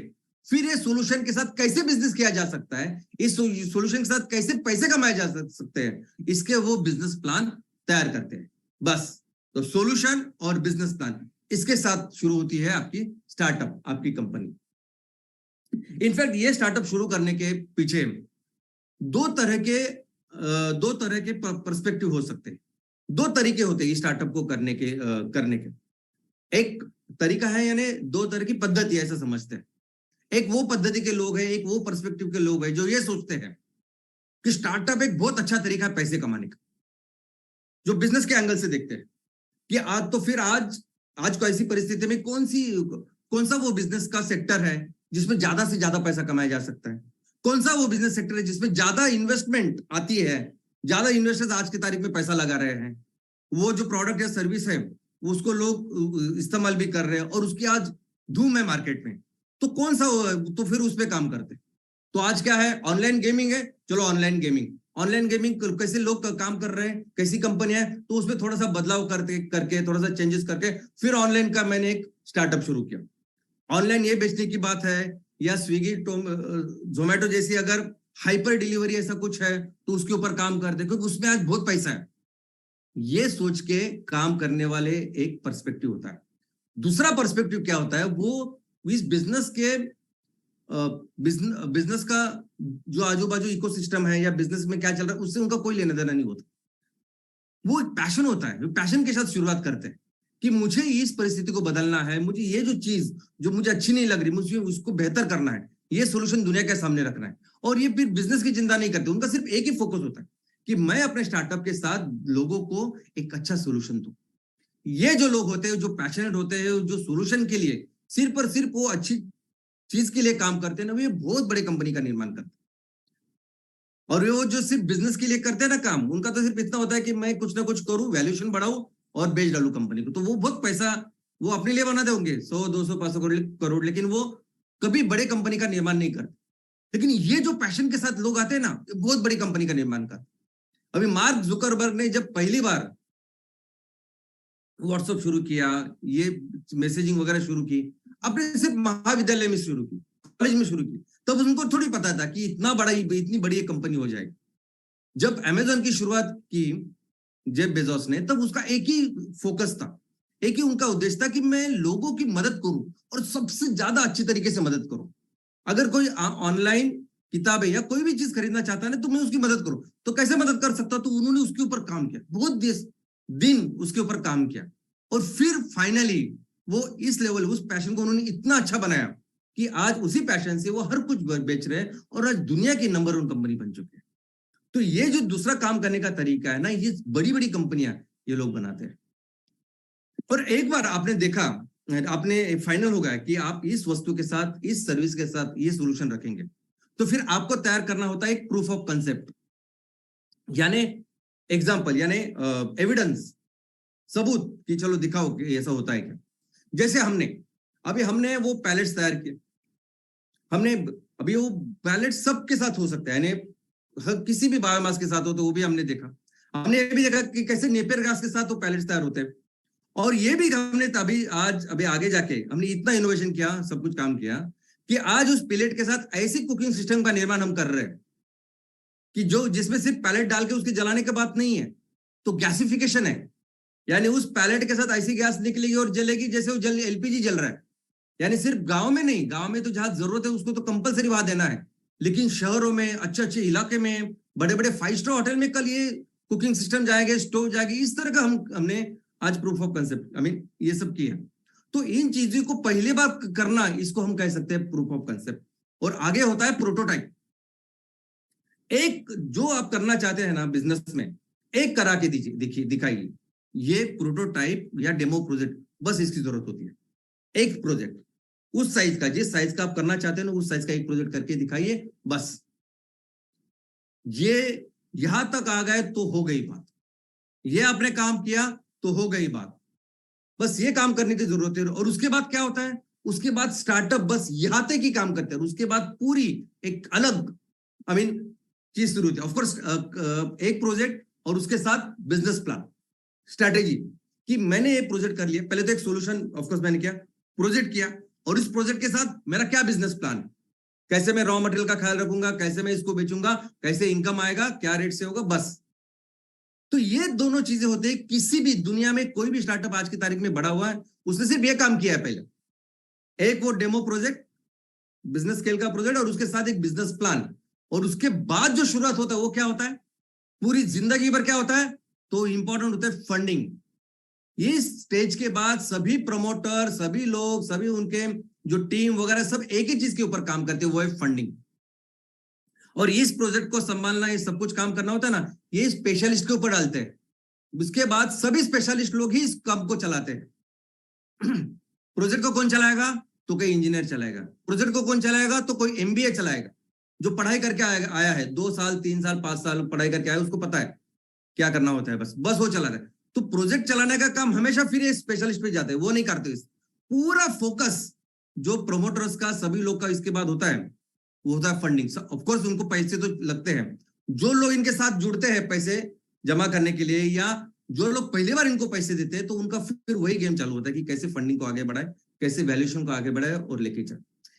फिर ये सॉल्यूशन के साथ कैसे बिजनेस किया जा सकता है, इस सॉल्यूशन के साथ कैसे पैसे कमाए जा सकते हैं, इसके वो बिजनेस प्लान तैयार करते हैं। बस, तो सॉल्यूशन और बिजनेस प्लान, इसके साथ शुरू होती है आपकी स्टार्टअप, आपकी कंपनी। इनफैक्ट ये स्टार्टअप शुरू करने के पीछे दो तरह के पर्सपेक्टिव हो सकते हैं, दो तरीके होते हैं स्टार्टअप को करने के। एक तरीका है, यानी दो तरह की पद्धति ऐसा समझते हैं। एक वो पद्धति के लोग हैं, एक वो पर्सपेक्टिव के लोग हैं जो ये सोचते हैं कि स्टार्टअप एक बहुत अच्छा तरीका है पैसे कमाने का, जो बिजनेस के एंगल से देखते हैं कि आज को ऐसी परिस्थिति में कौन सा वो बिजनेस का सेक्टर है जिसमें ज्यादा से ज्यादा पैसा कमाया जा सकता है, कौन सा वो बिजनेस सेक्टर है जिसमें ज्यादा इन्वेस्टमेंट आती है, ज्यादा इन्वेस्टर्स आज की तारीख में पैसा लगा रहे हैं, वो जो प्रोडक्ट या सर्विस है उसको लोग इस्तेमाल भी कर रहे हैं और उसकी आज धूम है मार्केट में, तो कौन सा तो फिर उस पे काम करते। तो आज क्या है, ऑनलाइन गेमिंग है, चलो ऑनलाइन गेमिंग कैसे लोग काम कर रहे हैं, कैसी कंपनी है, तो उसमें थोड़ा सा बदलाव करके थोड़ा सा चेंजेस करके फिर ऑनलाइन का मैंने एक स्टार्टअप शुरू किया। ऑनलाइन ये बेचने की बात है, या स्विगी जोमेटो जैसी अगर हाइपर डिलीवरी ऐसा कुछ है तो उसके ऊपर काम करते, क्योंकि उसमें आज बहुत पैसा है। ये सोच के काम करने वाले एक पर्सपेक्टिव होता है। दूसरा पर्सपेक्टिव क्या होता है, वो इस बिजनेस का जो आजू बाजू इकोसिस्टम है या बिजनेस में क्या चल रहा है उससे उनका कोई लेना देना नहीं होता। वो एक पैशन होता है, पैशन के साथ शुरुआत करते हैं कि मुझे इस परिस्थिति को बदलना है, मुझे ये जो चीज जो मुझे अच्छी नहीं लग रही, मुझे उसको बेहतर करना है, ये सोल्यूशन दुनिया के सामने रखना है। और ये फिर बिजनेस की चिंता नहीं करते, उनका सिर्फ एक ही फोकस होता है कि मैं अपने स्टार्टअप के साथ लोगों को एक अच्छा सोल्यूशन दूं। ये जो लोग होते हैं, जो पैशनेट होते हैं, जो सोल्यूशन के लिए सिर्फ और सिर्फ वो अच्छी चीज के लिए काम करते हैं ना, वो ये बहुत बड़े कंपनी का निर्माण करते हैं। और वो जो सिर्फ बिजनेस के लिए करते हैं ना काम, उनका तो सिर्फ इतना होता है कि मैं कुछ ना कुछ करूं, वैल्यूएशन बढ़ाऊं और बेच डालूं कंपनी को। तो वो बहुत पैसा वो अपने लिए बनाते होंगे, 100 200 500 करोड़, लेकिन वो कभी बड़े कंपनी का निर्माण नहीं करते। लेकिन ये जो पैशन के साथ लोग आते हैं ना, बहुत बड़ी कंपनी का निर्माण करते। अभी मार्क जुकरबर्ग ने जब पहली बार व्हाट्सएप शुरू किया, ये मैसेजिंग वगैरह शुरू की, अपने सिर्फ महाविद्यालय में शुरू की, कॉलेज में शुरू की, तब उनको थोड़ी पता था कि इतनी बड़ी कंपनी हो जाएगी। जब अमेजोन की शुरुआत की जेफ बेजोस ने, तब उसका एक ही फोकस था, एक ही उनका उद्देश्य था कि मैं लोगों की मदद करूं और सबसे ज्यादा अच्छी तरीके से मदद करूं। अगर कोई ऑनलाइन किताबें या कोई भी चीज खरीदना चाहता है ना, तो मैं उसकी मदद करूं। तो कैसे मदद कर सकता? तो उन्होंने उसके ऊपर काम किया, बहुत दिन उसके ऊपर काम किया, और फिर फाइनली वो इस लेवल, उस पैशन को उन्होंने इतना अच्छा बनाया कि आज उसी पैशन से वो हर कुछ बेच रहे हैं और आज दुनिया की नंबर 1 कंपनी बन चुके हैं। तो ये जो दूसरा काम करने का तरीका है ना, ये बड़ी बड़ी कंपनियां ये लोग बनाते हैं। और एक बार आपने देखा, आपने फाइनल हो गया कि आप इस वस्तु के साथ, इस सर्विस के साथ ये सॉल्यूशन रखेंगे, तो फिर आपको तैयार करना होता है एक प्रूफ ऑफ कंसेप्ट, यानी एग्जाम्पल, यानी एविडेंस, सबूत कि चलो दिखाओ कि ऐसा होता है क्या। जैसे हमने वो पैलेट्स तैयार किए, हमने अभी वो पैलेट सबके साथ हो सकता है, यानी किसी भी बायोमास के साथ हो तो वो भी हमने देखा। हमने ये भी देखा कि कैसे नेपियर गैस के साथ वो पैलेट्स तैयार होते हैं। और ये भी हमने अभी आगे जाके हमने इतना इनोवेशन किया, सब कुछ काम किया कि आज उस पैलेट के साथ ऐसी कुकिंग सिस्टम का निर्माण हम कर रहे हैं कि जिसमें सिर्फ पैलेट डाल के उसके जलाने की बात नहीं है, तो गैसिफिकेशन है, यानी उस पैलेट के साथ ऐसी गैस निकलेगी और जलेगी जैसे वो एलपीजी जल रहा है। यानी सिर्फ गांव में नहीं, गांव में तो जहां जरूरत है उसको तो कंपलसरी वहां देना है, लेकिन शहरों में, अच्छे इलाके में, बड़े बड़े 5 स्टार होटल में कल ये कुकिंग सिस्टम जाएगा, स्टोव जाएगी। इस तरह का हमने आज प्रूफ ऑफ कंसेप्ट ये सब किया। तो इन चीजों को पहली बार करना, इसको हम कह सकते हैं प्रूफ ऑफ कंसेप्ट। और आगे होता है प्रोटोटाइप। एक जो आप करना चाहते हैं ना बिजनेस में, एक करा के दिखाइए, ये प्रोटोटाइप या डेमो प्रोजेक्ट, बस इसकी जरूरत होती है। एक प्रोजेक्ट उस साइज का, जिस साइज का आप करना चाहते हैं ना, उस साइज का एक प्रोजेक्ट करके दिखाइए, बस। ये यहां तक आ गए तो हो गई बात, ये आपने काम किया तो हो गई बात, बस ये काम करने की जरूरत है। और उसके बाद क्या होता है? उसके बाद स्टार्टअप बस यहां तक ही काम करते हैं, उसके बाद पूरी एक अलग चीज शुरू होती है। ऑफकोर्स एक प्रोजेक्ट और उसके साथ बिजनेस प्लान, स्ट्रेटेजी, कि मैंने ये प्रोजेक्ट कर लिया। पहले तो एक सोल्यूशन ऑफकोर्स मैंने किया, प्रोजेक्ट किया, और इस प्रोजेक्ट के साथ मेरा क्या बिजनेस प्लान, कैसे मैं रॉ मटेरियल का ख्याल रखूंगा, कैसे मैं इसको बेचूंगा, कैसे इनकम आएगा, क्या रेट से होगा, बस। तो ये दोनों चीजें होते हैं। किसी भी दुनिया में कोई भी स्टार्टअप आज की तारीख में बड़ा हुआ है, उसने सिर्फ ये काम किया है पहले, एक वो डेमो प्रोजेक्ट, बिजनेस स्केल का प्रोजेक्ट, और उसके साथ एक बिजनेस प्लान। और उसके बाद जो शुरुआत होता है वो क्या होता है? पूरी जिंदगी भर क्या होता है? तो इंपॉर्टेंट होता है फंडिंग। इस स्टेज के बाद सभी प्रमोटर, सभी लोग, सभी उनके जो टीम वगैरह, सब एक ही चीज के ऊपर काम करते हैं, वो है फंडिंग। और इस प्रोजेक्ट को संभालना, ये सब कुछ काम करना होता है ना, ये स्पेशलिस्ट के ऊपर डालते हैं। उसके बाद सभी स्पेशलिस्ट लोग ही इस काम को चलाते हैं। प्रोजेक्ट को कौन चलाएगा? तो कोई इंजीनियर चलाएगा। प्रोजेक्ट को कौन चलाएगा? तो कोई एमबीए चलाएगा, जो पढ़ाई करके आया है, 2 साल 3 साल 5 साल पढ़ाई करके आया, उसको पता है क्या करना होता है, बस वो चला रहा है। तो प्रोजेक्ट चलाने का काम हमेशा फिर स्पेशलिस्ट पे जाते हैं, वो नहीं करते। पूरा फोकस जो प्रोमोटर्स का, सभी लोग का इसके बाद होता है, वो होता है फंडिंग। ऑफकोर्स उनको पैसे तो लगते हैं, जो लोग इनके साथ जुड़ते हैं पैसे जमा करने के लिए, या जो लोग पहली बार इनको पैसे देते हैं, तो उनका फिर वही गेम चालू होता है कि कैसे फंडिंग को आगे बढ़ाए, कैसे वैल्यूएशन को आगे बढ़ाए और लेके जाए।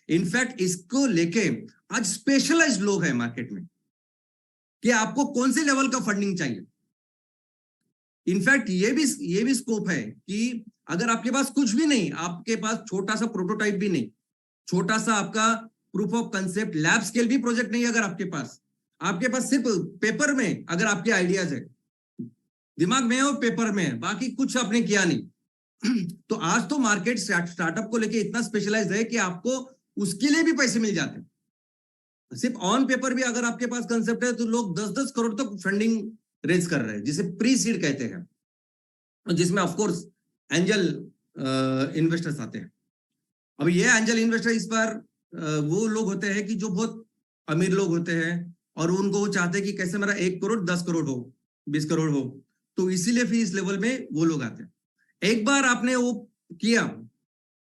इनफैक्ट इसको लेके आज स्पेशलाइज्ड लोग हैं मार्केट में कि आपको कौन से लेवल का फंडिंग चाहिए। इनफैक्ट ये भी स्कोप है कि अगर आपके पास कुछ भी नहीं, आपके पास छोटा सा प्रोटोटाइप भी नहीं, छोटा सा आपका proof of concept, lab scale भी प्रोजेक्ट नहीं, अगर आपके पास सिर्फ पेपर में अगर आपके आइडियाज है, दिमाग में है और पेपर में है, बाकी कुछ आपने किया नहीं, तो आज तो मार्केट स्टार्टअप को लेके इतना स्पेशलाइज्ड है कि आपको उसके लिए भी पैसे मिल जाते हैं। सिर्फ ऑन पेपर भी अगर आपके पास कंसेप्ट है तो लोग 10-10 करोड़ तक फंडिंग रेज कर रहे हैं, जिसे प्री सीड कहते हैं, जिसमें ऑफ कोर्स एंजल इन्वेस्टर्स आते हैं। अब ये एंजल इन्वेस्टर इस बार वो लोग होते हैं कि जो बहुत अमीर लोग होते हैं और उनको वो चाहते हैं कि कैसे मेरा 1 करोड़ 10 करोड़ हो, 20 करोड़ हो, तो इसीलिए फिर इस लेवल में वो लोग आते हैं। एक बार आपने वो किया,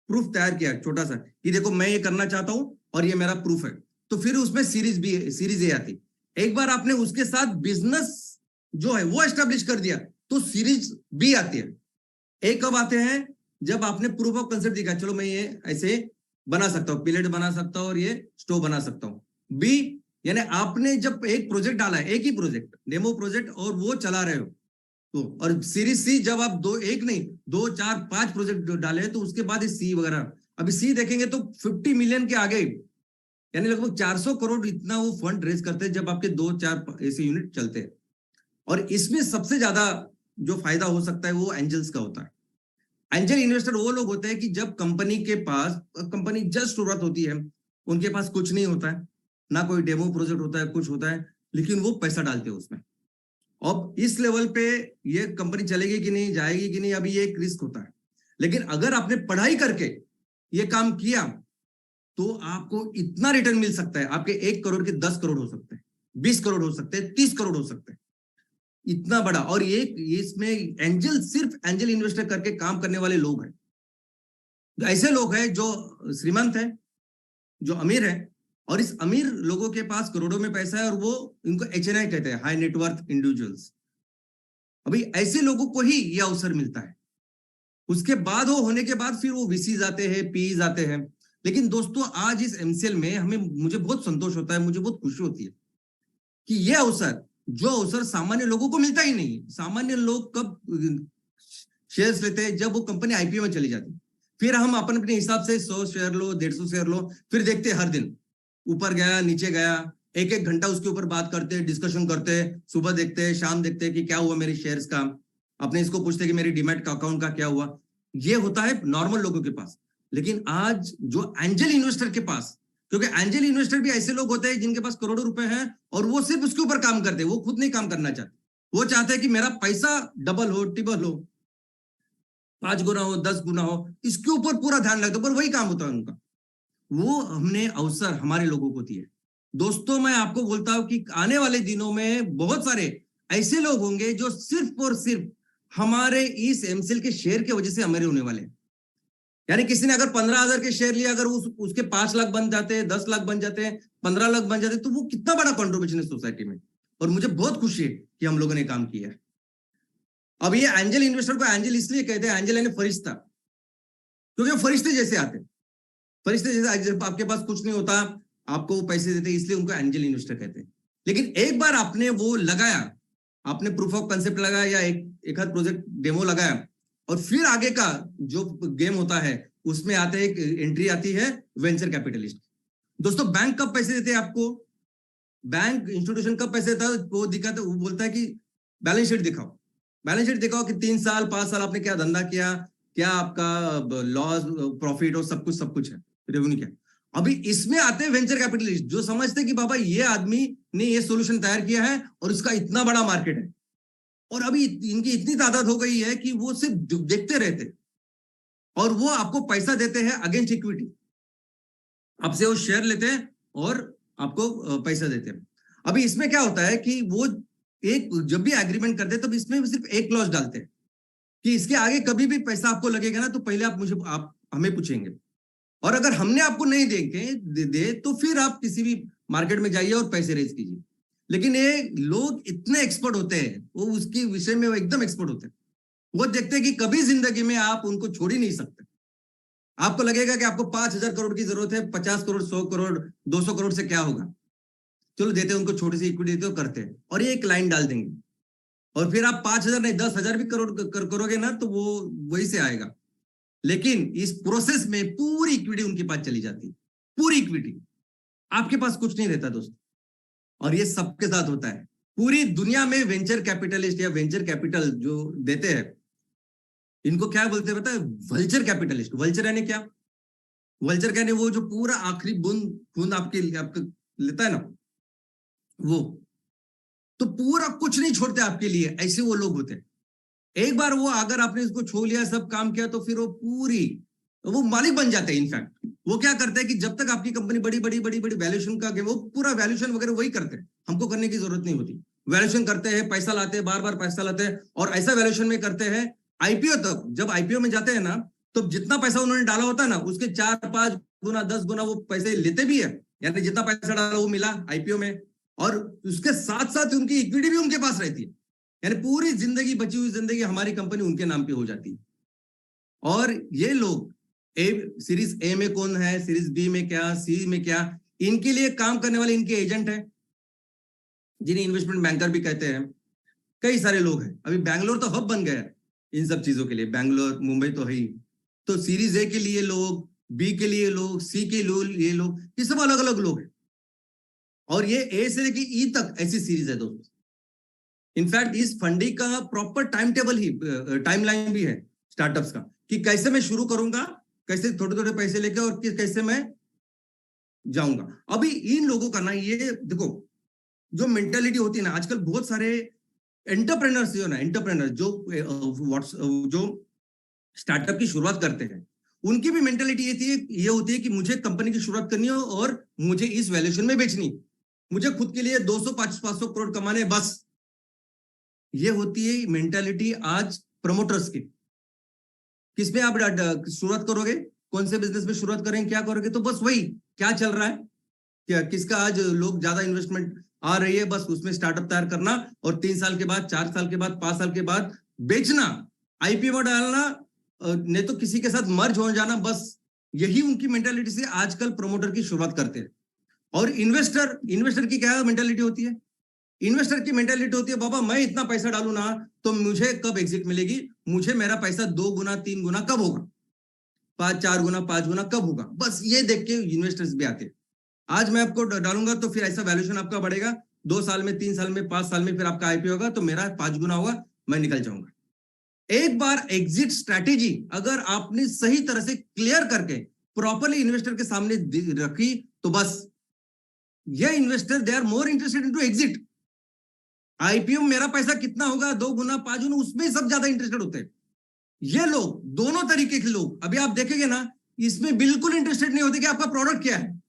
प्रूफ तैयार किया छोटा सा कि देखो मैं ये करना चाहता हूं और ये मेरा प्रूफ है, तो फिर उसमें सीरीज ए आती। एक बार आपने उसके साथ बिजनेस जो है वो एस्टेब्लिश कर दिया तो सीरीज बी आती है। एक कब आते हैं, जब आपने प्रूफ ऑफ कंसेप्ट दिखा, चलो मैं ये ऐसे बना सकता हूँ, पिलेट बना सकता हूँ और ये स्टोव बना सकता हूँ। बी यानी आपने जब एक प्रोजेक्ट डाला है, एक ही प्रोजेक्ट, डेमो प्रोजेक्ट, और वो चला रहे हो तो। और सीरीज सी जब आप 2, 4, 5 प्रोजेक्ट डाले तो उसके बाद सी वगैरह, अभी सी देखेंगे तो 50 मिलियन के आगे, यानी लगभग 400 करोड़ इतना वो फंड रेज करते हैं जब आपके 2-4 ऐसे यूनिट चलते हैं। और इसमें सबसे ज्यादा जो फायदा हो सकता है वो एंजल्स का होता है। एंजल इन्वेस्टर वो लोग होते हैं कि जब कंपनी के पास, कंपनी जस्ट शुरुआत होती है, उनके पास कुछ नहीं होता है, ना कोई डेमो प्रोजेक्ट होता है, कुछ होता है, लेकिन वो पैसा डालते हैं उसमें। अब इस लेवल पे ये कंपनी चलेगी कि नहीं, जाएगी कि नहीं, अभी ये एक रिस्क होता है। लेकिन अगर आपने पढ़ाई करके ये काम किया तो आपको इतना रिटर्न मिल सकता है, आपके 1 करोड़ के 10 करोड़ हो सकते हैं, 20 करोड़ हो सकते हैं, 30 करोड़ हो सकते हैं, इतना बड़ा। और ये इसमें एंजल, सिर्फ एंजल इन्वेस्टर करके काम करने वाले लोग हैं, ऐसे लोग हैं जो श्रीमंत है, जो अमीर है, और इस अमीर लोगों के पास करोड़ों में पैसा है और वो इनको HNI कहते हैं, हाई नेटवर्थ इंडिविजुअल्स। अभी ऐसे लोगों को ही ये अवसर मिलता है। उसके बाद वो होने के बाद फिर वो VCs आते हैं, PEs आते हैं। लेकिन दोस्तों आज इस MCL में मुझे बहुत संतोष होता है, मुझे बहुत खुशी होती है कि ये अवसर, जो अवसर सामान्य लोगों को मिलता ही नहीं। सामान्य लोग कब शेयर्स लेते हैं, जब वो कंपनी IPO में चली जाती, फिर हम अपने हिसाब से 100 शेयर लो, 150 शेयर लो, फिर देखते हर दिन ऊपर गया, नीचे गया, 1-1 घंटा उसके ऊपर बात करते, डिस्कशन करते, सुबह देखते, शाम देखते कि क्या हुआ मेरे शेयर्स का, अपने इसको पूछते कि मेरी डीमैट का अकाउंट का क्या हुआ। ये होता है नॉर्मल लोगों के पास। लेकिन आज जो एंजल इन्वेस्टर के पास, क्योंकि एंजल इन्वेस्टर भी ऐसे लोग होते हैं जिनके पास करोड़ों रुपए हैं और वो सिर्फ उसके ऊपर काम करते हैं, वो खुद नहीं काम करना चाहते। वो चाहते हैं कि मेरा पैसा डबल हो, ट्रिपल हो, 5 गुना हो, 10 गुना हो, इसके ऊपर पूरा ध्यान लगता है, पर वही काम होता है उनका। वो हमने अवसर हमारे लोगों को दिए। दोस्तों मैं आपको बोलता हूं कि आने वाले दिनों में बहुत सारे ऐसे लोग होंगे जो सिर्फ और सिर्फ हमारे इस MCL के शेयर की वजह से अमीर होने वाले हैं। यानी किसी ने अगर 15,000 के शेयर लिया, अगर उसके 5 लाख बन जाते हैं, 10 लाख बन जाते हैं, 15 लाख बन जाते हैं, तो वो कितना बड़ा कॉन्ट्रीब्यूशन है सोसाइटी में। और मुझे बहुत खुशी है कि हम लोगों ने काम किया है। अब ये एंजल इन्वेस्टर को एंजल इसलिए कहते हैं, एंजल यानी फरिश्ता, क्योंकि फरिश्ते जैसे आते हैं। फरिश्ते जैसे, आपके पास कुछ नहीं होता, आपको पैसे देते, इसलिए उनको एंजल इन्वेस्टर कहते हैं। लेकिन एक बार आपने वो लगाया, आपने प्रूफ ऑफ कंसेप्ट लगाया या एक आध प्रोजेक्ट डेमो लगाया, और फिर आगे का जो गेम होता है उसमें आते हैं, एंट्री आती है वेंचर कैपिटलिस्ट। दोस्तों बैंक कब पैसे देते हैं आपको, बैंक इंस्टीट्यूशन कब पैसे देता है, वो दिखाते, वो बोलता है कि बैलेंस शीट दिखाओ, बैलेंस शीट दिखाओ कि 3 साल 5 साल आपने क्या धंधा किया, क्या आपका लॉस प्रॉफिट और सब कुछ है, रेवेन्यू क्या। अभी इसमें आते हैं वेंचर कैपिटलिस्ट जो समझते हैं कि बाबा ये आदमी ने ये सॉल्यूशन तैयार किया है और इसका इतना बड़ा मार्केट है, और अभी इनकी इतनी तादाद हो गई है कि वो सिर्फ देखते रहते और वो आपको पैसा देते हैं अगेंस्ट इक्विटी। आपसे वो शेयर लेते हैं और आपको पैसा देते हैं। अभी इसमें क्या होता है कि वो एक जब भी एग्रीमेंट करते हैं तब इसमें सिर्फ एक क्लॉज डालते हैं कि इसके आगे कभी भी पैसा आपको लगेगा ना तो पहले आप हमें पूछेंगे, और अगर हमने आपको नहीं दे तो फिर आप किसी भी मार्केट में जाइए और पैसे रेज कीजिए। लेकिन ये लोग इतने एक्सपर्ट होते हैं, वो उसके विषय में वो एकदम एक्सपर्ट होते हैं। वो देखते हैं कि कभी जिंदगी में आप उनको छोड़ ही नहीं सकते। आपको लगेगा कि आपको 5,000 करोड़ की जरूरत है, 50 करोड़, 100 करोड़, 200 करोड़ से क्या होगा, चलो देते हैं, उनको छोटी सी इक्विटी देते हो, करते हैं, और ये एक लाइन डाल देंगे, और फिर आप 5,000 नहीं 10,000 भी करोड़ करोगे ना तो वो वही से आएगा। लेकिन इस प्रोसेस में पूरी इक्विटी उनके पास चली जाती है, पूरी इक्विटी, आपके पास कुछ नहीं रहता दोस्तों। और ये सबके साथ होता है पूरी दुनिया में। वेंचर कैपिटलिस्ट या वेंचर कैपिटल जो देते हैं, इनको क्या बोलते हैं पता है, वल्चर कैपिटलिस्ट। वल्चर यानी क्या, वल्चर कहने वो जो पूरा आखिरी बूंद आपके लेता है ना वो, तो पूरा कुछ नहीं छोड़ते आपके लिए, ऐसे वो लोग होते हैं। एक बार वो अगर आपने इसको छू लिया, सब काम किया, तो फिर वो मालिक बन जाते हैं। इनफैक्ट वो क्या करते हैं कि जब तक आपकी कंपनी बड़ी बड़ी बड़ी बड़ी वैल्यूएशन का, वो पूरा वैल्यूएशन वगैरह वही करते हैं, हमको करने की जरूरत नहीं होती। वैल्यूएशन करते हैं, पैसा लाते हैं, बार बार पैसा लाते हैं, और ऐसा वैल्यूएशन में करते हैं आईपीओ तक। जब आईपीओ में जाते हैं ना, तो जितना पैसा उन्होंने डाला होता है ना, उसके 4-5 गुना 10 गुना वो पैसे लेते भी है। यानी जितना पैसा डाला वो मिला आईपीओ में, और उसके साथ साथ उनकी इक्विटी भी उनके पास रहती है। यानी पूरी जिंदगी, बची हुई जिंदगी हमारी कंपनी उनके नाम पे हो जाती है। और ये लोग सीरीज ए में कौन है, सीरीज बी में क्या, सी में क्या, इनके लिए काम करने वाले इनके एजेंट हैं, जिन्हें इन्वेस्टमेंट बैंकर भी कहते हैं। कई सारे लोग हैं। अभी बैंगलोर तो हब बन गया है इन सब चीजों के लिए, बैंगलोर, मुंबई तो है ही। तो सीरीज ए के लिए लोग, बी के लिए लोग, सी के लिए लोग, ये सब अलग अलग लोग हैं। और ये ए से लेके ई तक ऐसी सीरीज है दोस्तों। इनफैक्ट इस फंडिंग का प्रॉपर टाइम टेबल ही, टाइमलाइन भी है स्टार्टअप्स का, कि कैसे मैं शुरू करूंगा, कैसे थोड़े थोड़े पैसे लेके, और कैसे मैं जाऊंगा। अभी इन लोगों का ना, ये देखो जो मेंटालिटी होती है ना, आजकल बहुत सारे एंटरप्रेन्योर्स जो स्टार्टअप की शुरुआत करते हैं, उनकी भी मेंटालिटी ये होती है कि मुझे कंपनी की शुरुआत करनी हो और मुझे इस वैल्यूएशन में बेचनी, मुझे खुद के लिए 200-500 करोड़ कमाने, बस। ये होती है मेंटालिटी आज प्रमोटर्स की। किसमें आप शुरुआत करोगे, कौन से बिजनेस में शुरुआत करेंगे, क्या करोगे, तो बस वही क्या चल रहा है, क्या किसका आज लोग ज्यादा इन्वेस्टमेंट आ रही है, बस उसमें स्टार्टअप तैयार करना, और 3 साल के बाद, 4 साल के बाद, 5 साल के बाद बेचना, आईपीओ में डालना, नहीं तो किसी के साथ मर्ज हो जाना, बस। यही उनकी मेंटालिटी से आजकल प्रमोटर की शुरुआत करते हैं। और इन्वेस्टर की क्या मेंटालिटी होती है? इन्वेस्टर की मेंटालिटी होती है, बाबा मैं इतना पैसा डालू ना, तो मुझे कब एग्जिट मिलेगी, मुझे मेरा पैसा 2 गुना 3 गुना कब होगा, 4 गुना 5 गुना कब होगा, बस ये देख के इन्वेस्टर्स भी आते हैं। आज मैं आपको डालूंगा तो फिर ऐसा वैल्यूएशन आपका बढ़ेगा, 2 साल में, 3 साल में, 5 साल में फिर आपका आईपीओ होगा, तो मेरा 5 गुना होगा, मैं निकल जाऊंगा। एक बार एग्जिट स्ट्रैटेजी अगर आपने सही तरह से क्लियर करके प्रॉपरली इन्वेस्टर के सामने रखी, तो बस ये investor they are more interested into exit. IPO में मेरा पैसा कितना होगा, 2 गुना 5 गुना, उसमें सब ज्यादा इंटरेस्टेड होते हैं। ये लोग, दोनों तरीके के लोग, अभी आप देखेंगे ना, इसमें बिल्कुल इंटरेस्टेड नहीं होते कि आपका प्रोडक्ट क्या है,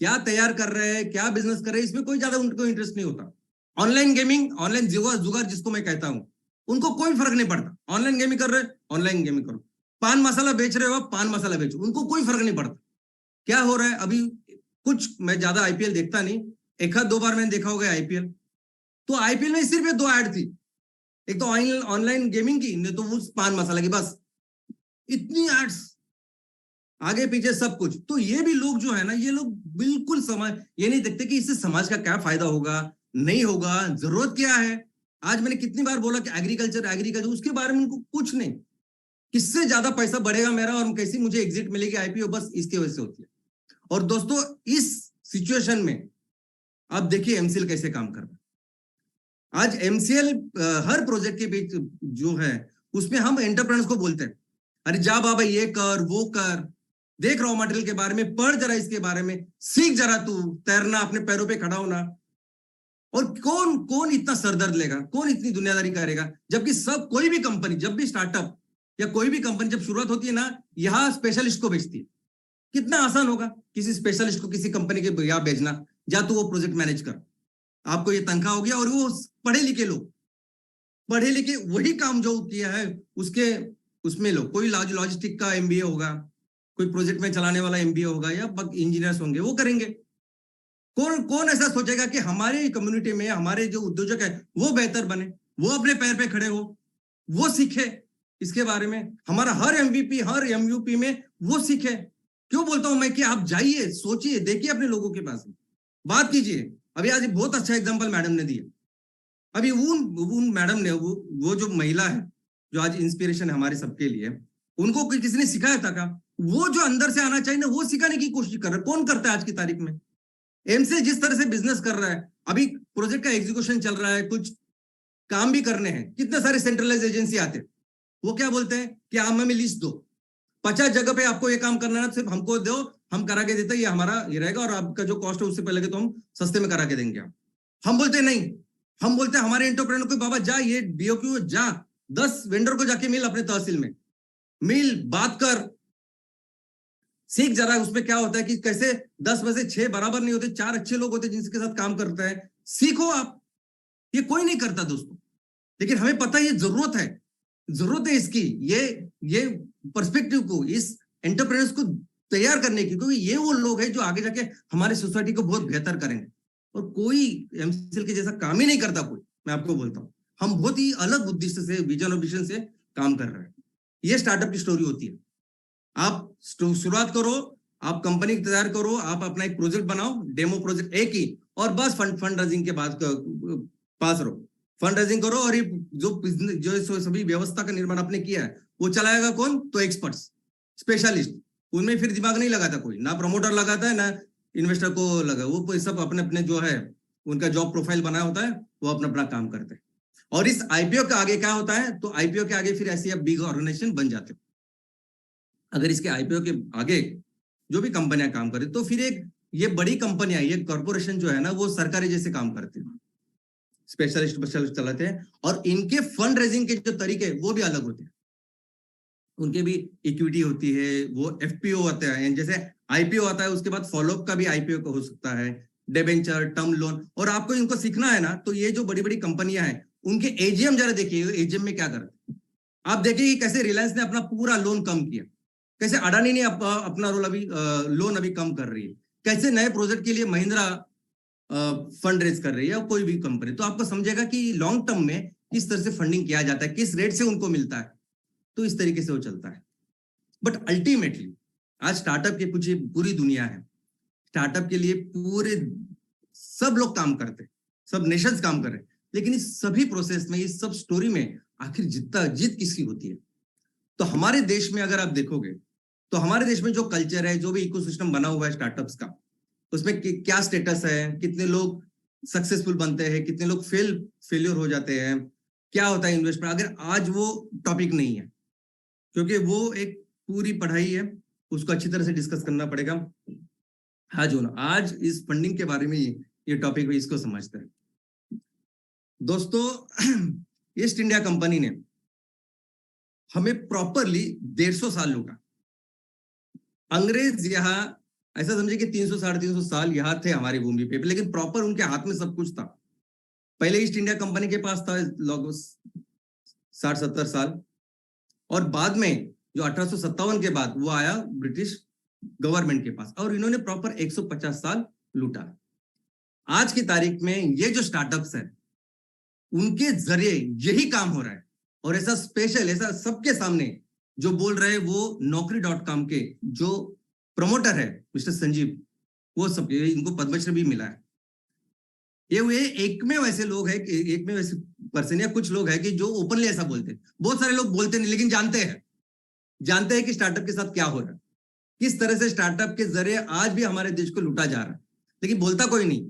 क्या तैयार कर रहे हैं, क्या बिजनेस कर रहे हैं, इसमें कोई ज्यादा उनको इंटरेस्ट नहीं होता। ऑनलाइन गेमिंग, ऑनलाइन जुगाड़ जिसको मैं कहता हूं, उनको कोई फर्क नहीं पड़ता। ऑनलाइन गेमिंग कर रहे हैं, ऑनलाइन गेमिंग करो। पान मसाला बेच रहे हो, पान मसाला बेचो, उनको कोई फर्क नहीं पड़ता। क्या हो रहा है अभी, कुछ मैं ज्यादा आईपीएल देखता नहीं, 1-2 बार मैंने देखा होगा आईपीएल, तो आईपीएल में सिर्फ 2 ऐड थी, एक तो ऑनलाइन गेमिंग की, नहीं तो वो पान मसाला की, बस इतनी एड्स, आगे पीछे सब कुछ। तो ये भी लोग जो है ना, ये लोग बिल्कुल ये नहीं देखते कि इससे समाज का क्या फायदा होगा, नहीं होगा, जरूरत क्या है। आज मैंने कितनी बार बोला कि एग्रीकल्चर, उसके बारे में उनको कुछ नहीं, किससे ज्यादा पैसा बढ़ेगा मेरा और कैसी मुझे एग्जिट मिलेगी आईपीओ, बस इसकी वजह से होती है। और दोस्तों इस सिचुएशन में आप देखिए एमसीएल कैसे काम कर रहा है। आज एमसीएल हर प्रोजेक्ट के बीच जो है, उसमें हम एंटरप्रेन्योर्स को बोलते हैं, अरे जा बाबा ये कर, वो कर, देख रॉ मटेरियल के बारे में, पढ़ जरा इसके बारे में, सीख जरा तू तैरना, अपने पैरों पे खड़ा होना। और कौन इतना सरदर्द लेगा, कौन इतनी दुनियादारी करेगा, जबकि सब, कोई भी कंपनी, जब भी स्टार्टअप या कोई भी कंपनी जब शुरुआत होती है ना, यहाँ स्पेशलिस्ट को भेजती है। कितना आसान होगा किसी स्पेशलिस्ट को किसी कंपनी के यहाँ भेजना, जा तू वो प्रोजेक्ट मैनेज कर, आपको ये तनख्वाह हो गया। और वो पढ़े लिखे लोग, पढ़े लिखे वही काम जो किया है उसमें लोग, कोई लॉजिस्टिक का एमबीए होगा, कोई प्रोजेक्ट में चलाने वाला एमबीए होगा, या इंजीनियर्स होंगे, वो करेंगे। कौन ऐसा सोचेगा कि हमारे कम्युनिटी में हमारे जो उद्योजक है वो बेहतर बने, वो अपने पैर पे खड़े हो, वो सीखे इसके बारे में। हमारा हर एमवीपी, हर एमयूपी में वो सीखे। क्यों बोलता हूं मैं कि आप जाइए, सोचिए, देखिए अपने लोगों के पास, बात कीजिए। अभी आज बहुत अच्छा एग्जांपल मैडम ने दिया। अभी उन मैडम ने, वो जो महिला है जो आज इंस्पिरेशन है हमारे सबके लिए, उनको किसी ने सिखाया था क्या? वो जो अंदर से आना चाहिए ना, वो सिखाने की कोशिश कर रहे हैं। कौन करता है आज की तारीख में? एमसीए जिस तरह से बिजनेस कर रहा है, अभी प्रोजेक्ट का एग्जीक्यूशन चल रहा है, कुछ काम भी करने हैं, कितने सारे सेंट्रलाइज एजेंसी आते हैं, वो क्या बोलते हैं कि हमें लिस्ट दो, 50 जगह पे आपको ये काम करना है, सिर्फ हमको दो, हम करा के देते, ये हमारा ये रहेगा और आपका जो कॉस्ट है उससे पहले तो हम सस्ते में करा के देंगे। हम बोलते नहीं, हम बोलते हमारे एंटरप्रेन्योर को, बाबा जा, ये बीओक्यू जा, 10 वेंडर को जाके मिल, अपने तहसील में मिल, बात कर, सीख जरा उसमें क्या होता है कि कैसे 10 में से 6 बराबर नहीं होते, 4 अच्छे लोग होते जिनके साथ काम करता है, सीखो आप। ये कोई नहीं करता दोस्तों, लेकिन हमें पता है ये जरूरत है इसकी, ये पर्सपेक्टिव को, इस एंटरप्रेन्योर्स को तैयार करने की, क्योंकि ये वो लोग हैं जो आगे जाके हमारे सोसाइटी को बहुत बेहतर करेंगे। और कोई एमसीएल के जैसा काम ही नहीं करता कोई, मैं आपको बोलता हूँ। हम बहुत ही अलग उद्देश्य से, विजन और विजन से काम कर रहे हैं। ये स्टार्टअप की स्टोरी होती है। आप शुरुआत करो, आप कंपनी तैयार करो, आप अपना एक प्रोजेक्ट बनाओ, डेमो प्रोजेक्ट एक ही, और बस फंड रेजिंग के बाद पास रहो, फंड रेजिंग करो, और ये जो सभी व्यवस्था का निर्माण आपने किया है वो चलाएगा कौन? तो एक्सपर्ट्स, स्पेशलिस्ट। उनमें फिर दिमाग नहीं लगाता कोई, ना प्रमोटर लगाता है, ना इन्वेस्टर को लगा, वो सब अपने अपने जो है उनका जॉब प्रोफाइल बनाया होता है, वो अपना अपना काम करते हैं। और इस आईपीओ के आगे क्या होता है? तो आईपीओ के आगे फिर ऐसी आप बिग ऑर्गेनाइजेशन बन जाते हो। अगर इसके आईपीओ के आगे जो भी कंपनियां काम करे, तो फिर एक ये बड़ी कंपनियां, ये कॉर्पोरेशन जो है ना, वो सरकारी जैसे काम करते हैं, स्पेशलिस्ट चलाते हैं, और इनके फंड रेजिंग के जो तरीके वो भी अलग होते हैं। उनके भी इक्विटी होती है, वो एफपीओ होता है, जैसे आईपीओ आता है उसके बाद फॉलोअप का भी आईपीओ हो सकता है, डिबेंचर, टर्म लोन। और आपको इनको सीखना है ना, तो ये जो बड़ी बड़ी कंपनियां हैं उनके एजीएम जरा देखिए, एजीएम में क्या करते हैं आप देखिए, कैसे रिलायंस ने अपना पूरा लोन कम किया, कैसे अडानी ने अपना रोल अभी लोन अभी कम कर रही है, कैसे नए प्रोजेक्ट के लिए महिंद्रा फंड रेज कर रही है, और कोई भी कंपनी। तो आपको समझेगा कि लॉन्ग टर्म में किस तरह से फंडिंग किया जाता है, किस रेट से उनको मिलता है, तो इस तरीके से वो चलता है। बट अल्टीमेटली आज स्टार्टअप के पीछे पूरी दुनिया है, स्टार्टअप के लिए पूरे सब लोग काम करते हैं, सब नेशंस काम कर रहे हैं, लेकिन इस सभी प्रोसेस में, इस सब स्टोरी में आखिर जीत किसकी होती है? तो हमारे देश में अगर आप देखोगे, तो हमारे देश में जो कल्चर है, जो भी इकोसिस्टम बना हुआ है स्टार्टअप्स का, उसमें क्या स्टेटस है, कितने लोग सक्सेसफुल बनते हैं, कितने लोग फेलियर हो जाते हैं, क्या होता है इन्वेस्टमेंट, अगर आज वो टॉपिक नहीं है, क्योंकि वो एक पूरी पढ़ाई है, उसको अच्छी तरह से डिस्कस करना पड़ेगा। आज इस फंडिंग के बारे में ये टॉपिक है, इसको समझते हैं दोस्तों। ईस्ट इंडिया कंपनी ने हमें प्रॉपरली 150 साल लूटा। अंग्रेज यहाँ ऐसा समझे कि 300 साढ़े 300 साल यहाँ थे हमारी भूमि पे, लेकिन प्रॉपर उनके हाथ में सब कुछ था। पहले ईस्ट इंडिया कंपनी के पास था लगभग 60-70 साल, और बाद में जो 1857 के बाद वो आया ब्रिटिश गवर्नमेंट के पास, और इन्होंने प्रॉपर 150 साल लूटा। आज की तारीख में ये जो स्टार्टअप्स है उनके जरिए यही काम हो रहा है, और ऐसा स्पेशल, ऐसा सबके सामने जो बोल रहे हैं, वो Naukri.com के जो प्रमोटर है मिस्टर संजीव, वो सब, इनको पद्मश्री भी मिला है। ये एक में वैसे लोग हैं, एक में वैसे पर्सन या कुछ लोग हैं कि जो ओपनली ऐसा बोलते हैं। बहुत सारे लोग बोलते नहीं, लेकिन जानते हैं कि स्टार्टअप के साथ क्या हो रहा है, किस तरह से स्टार्टअप के जरिए आज भी हमारे देश को लूटा जा रहा है, लेकिन बोलता कोई नहीं,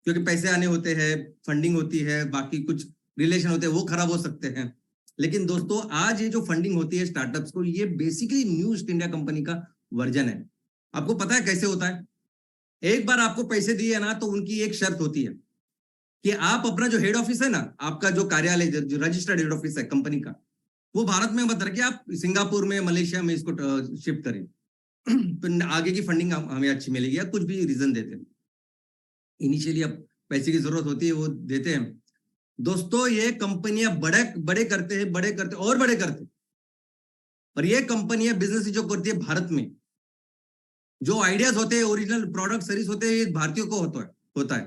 क्योंकि पैसे आने होते हैं, फंडिंग होती है, बाकी कुछ रिलेशन होते हैं, वो खराब हो सकते हैं। लेकिन दोस्तों आज ये जो फंडिंग होती है स्टार्टअप्स को, ये basically new east India company का वर्जन है। आपको पता है कैसे होता है? एक बार आपको पैसे दिए ना, तो उनकी एक शर्त होती है कि आप अपना जो हेड ऑफिस है ना, आपका जो कार्यालय, जो रजिस्टर्ड हेड ऑफिस है कंपनी का, वो भारत में मत रखिए, आप सिंगापुर में, मलेशिया में इसको शिफ्ट करें, तो आगे की फंडिंग हमें अच्छी मिलेगी, या कुछ भी रीजन देते हैं। इनिशियली अब पैसे की जरूरत होती है, वो देते हैं। दोस्तों ये कंपनियां बड़े करते, और ये कंपनियां बिजनेस जो करती है भारत में, जो आइडियाज होते हैं, ओरिजिनल प्रोडक्ट सर्विस होते हैं, ये भारतीयों को होता है।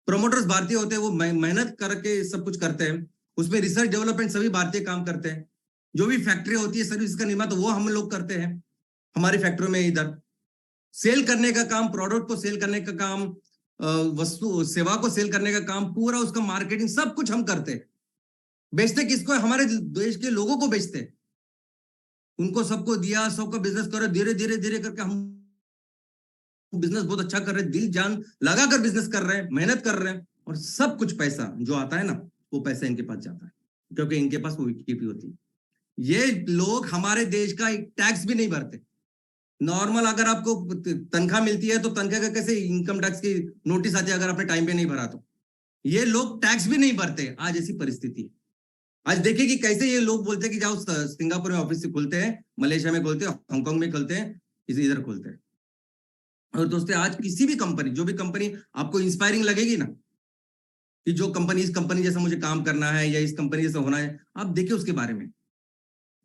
प्रोमोटर्स भारतीय होते हैं, वो मेहनत करके सब कुछ करते हैं, उसमें रिसर्च डेवलपमेंट सभी भारतीय काम करते हैं। जो भी फैक्ट्री होती है सर्विस का निर्माण, तो वो हम लोग करते हैं हमारी फैक्ट्री में। इधर सेल करने का काम, प्रोडक्ट को सेल करने का काम, वस्तु सेवा को सेल करने का काम, पूरा उसका मार्केटिंग सब कुछ हम करते हैं। बेचते किसको? हमारे देश के लोगों को बेचते हैं, उनको सबको दिया, सबका बिजनेस करो, धीरे धीरे करके हम बिजनेस बहुत अच्छा कर रहे हैं, दिल जान लगा कर बिजनेस कर रहे हैं, मेहनत कर रहे हैं, और सब कुछ पैसा जो आता है ना, वो पैसा इनके पास जाता है, क्योंकि इनके पास वो इक्विटी होती है। ये लोग हमारे देश का एक टैक्स भी नहीं भरते। नॉर्मल अगर आपको तनख्वाह मिलती है तो तनख्वाह का कैसे इनकम टैक्स की नोटिस आती है अगर आपने टाइम पे नहीं भरा तो। ये लोग टैक्स भी नहीं भरते। आज ऐसी परिस्थिति है। आज देखिए कि कैसे ये लोग बोलते हैं कि जाओ सिंगापुर में ऑफिस से खोलते हैं, मलेशिया में खोलते हैं, हांगकांग में खोलते हैं, इधर खोलते हैं। और दोस्तों आज किसी भी कंपनी, जो भी कंपनी आपको इंस्पायरिंग लगेगी ना, कि जो कंपनी, इस कंपनी जैसा मुझे काम करना है या इस कंपनी जैसा होना है, आप देखिए उसके बारे में।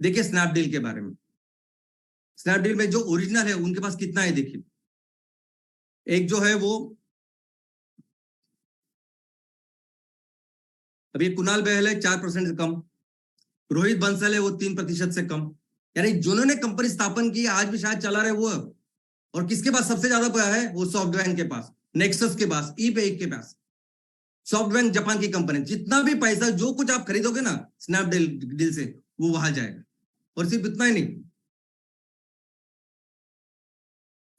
देखिए स्नैपडील के बारे में। स्नैपडील में जो ओरिजिनल है उनके पास कितना है देखिए। एक जो है वो अभी कुणाल बहल है 4% से कम, रोहित बंसल है वो 3% से कम। यानी जिन्होंने कंपनी स्थापन की आज भी शायद चला रहे वो। और किसके पास सबसे ज्यादा पैसा है? वो सॉफ्टबैंक के पास, नेक्सस के पास, ईपे के पास। सॉफ्टबैंक जापान की कंपनी, जितना भी पैसा जो कुछ आप खरीदोगे ना स्नैपडील से वो वहां जाएगा। और सिर्फ इतना ही नहीं,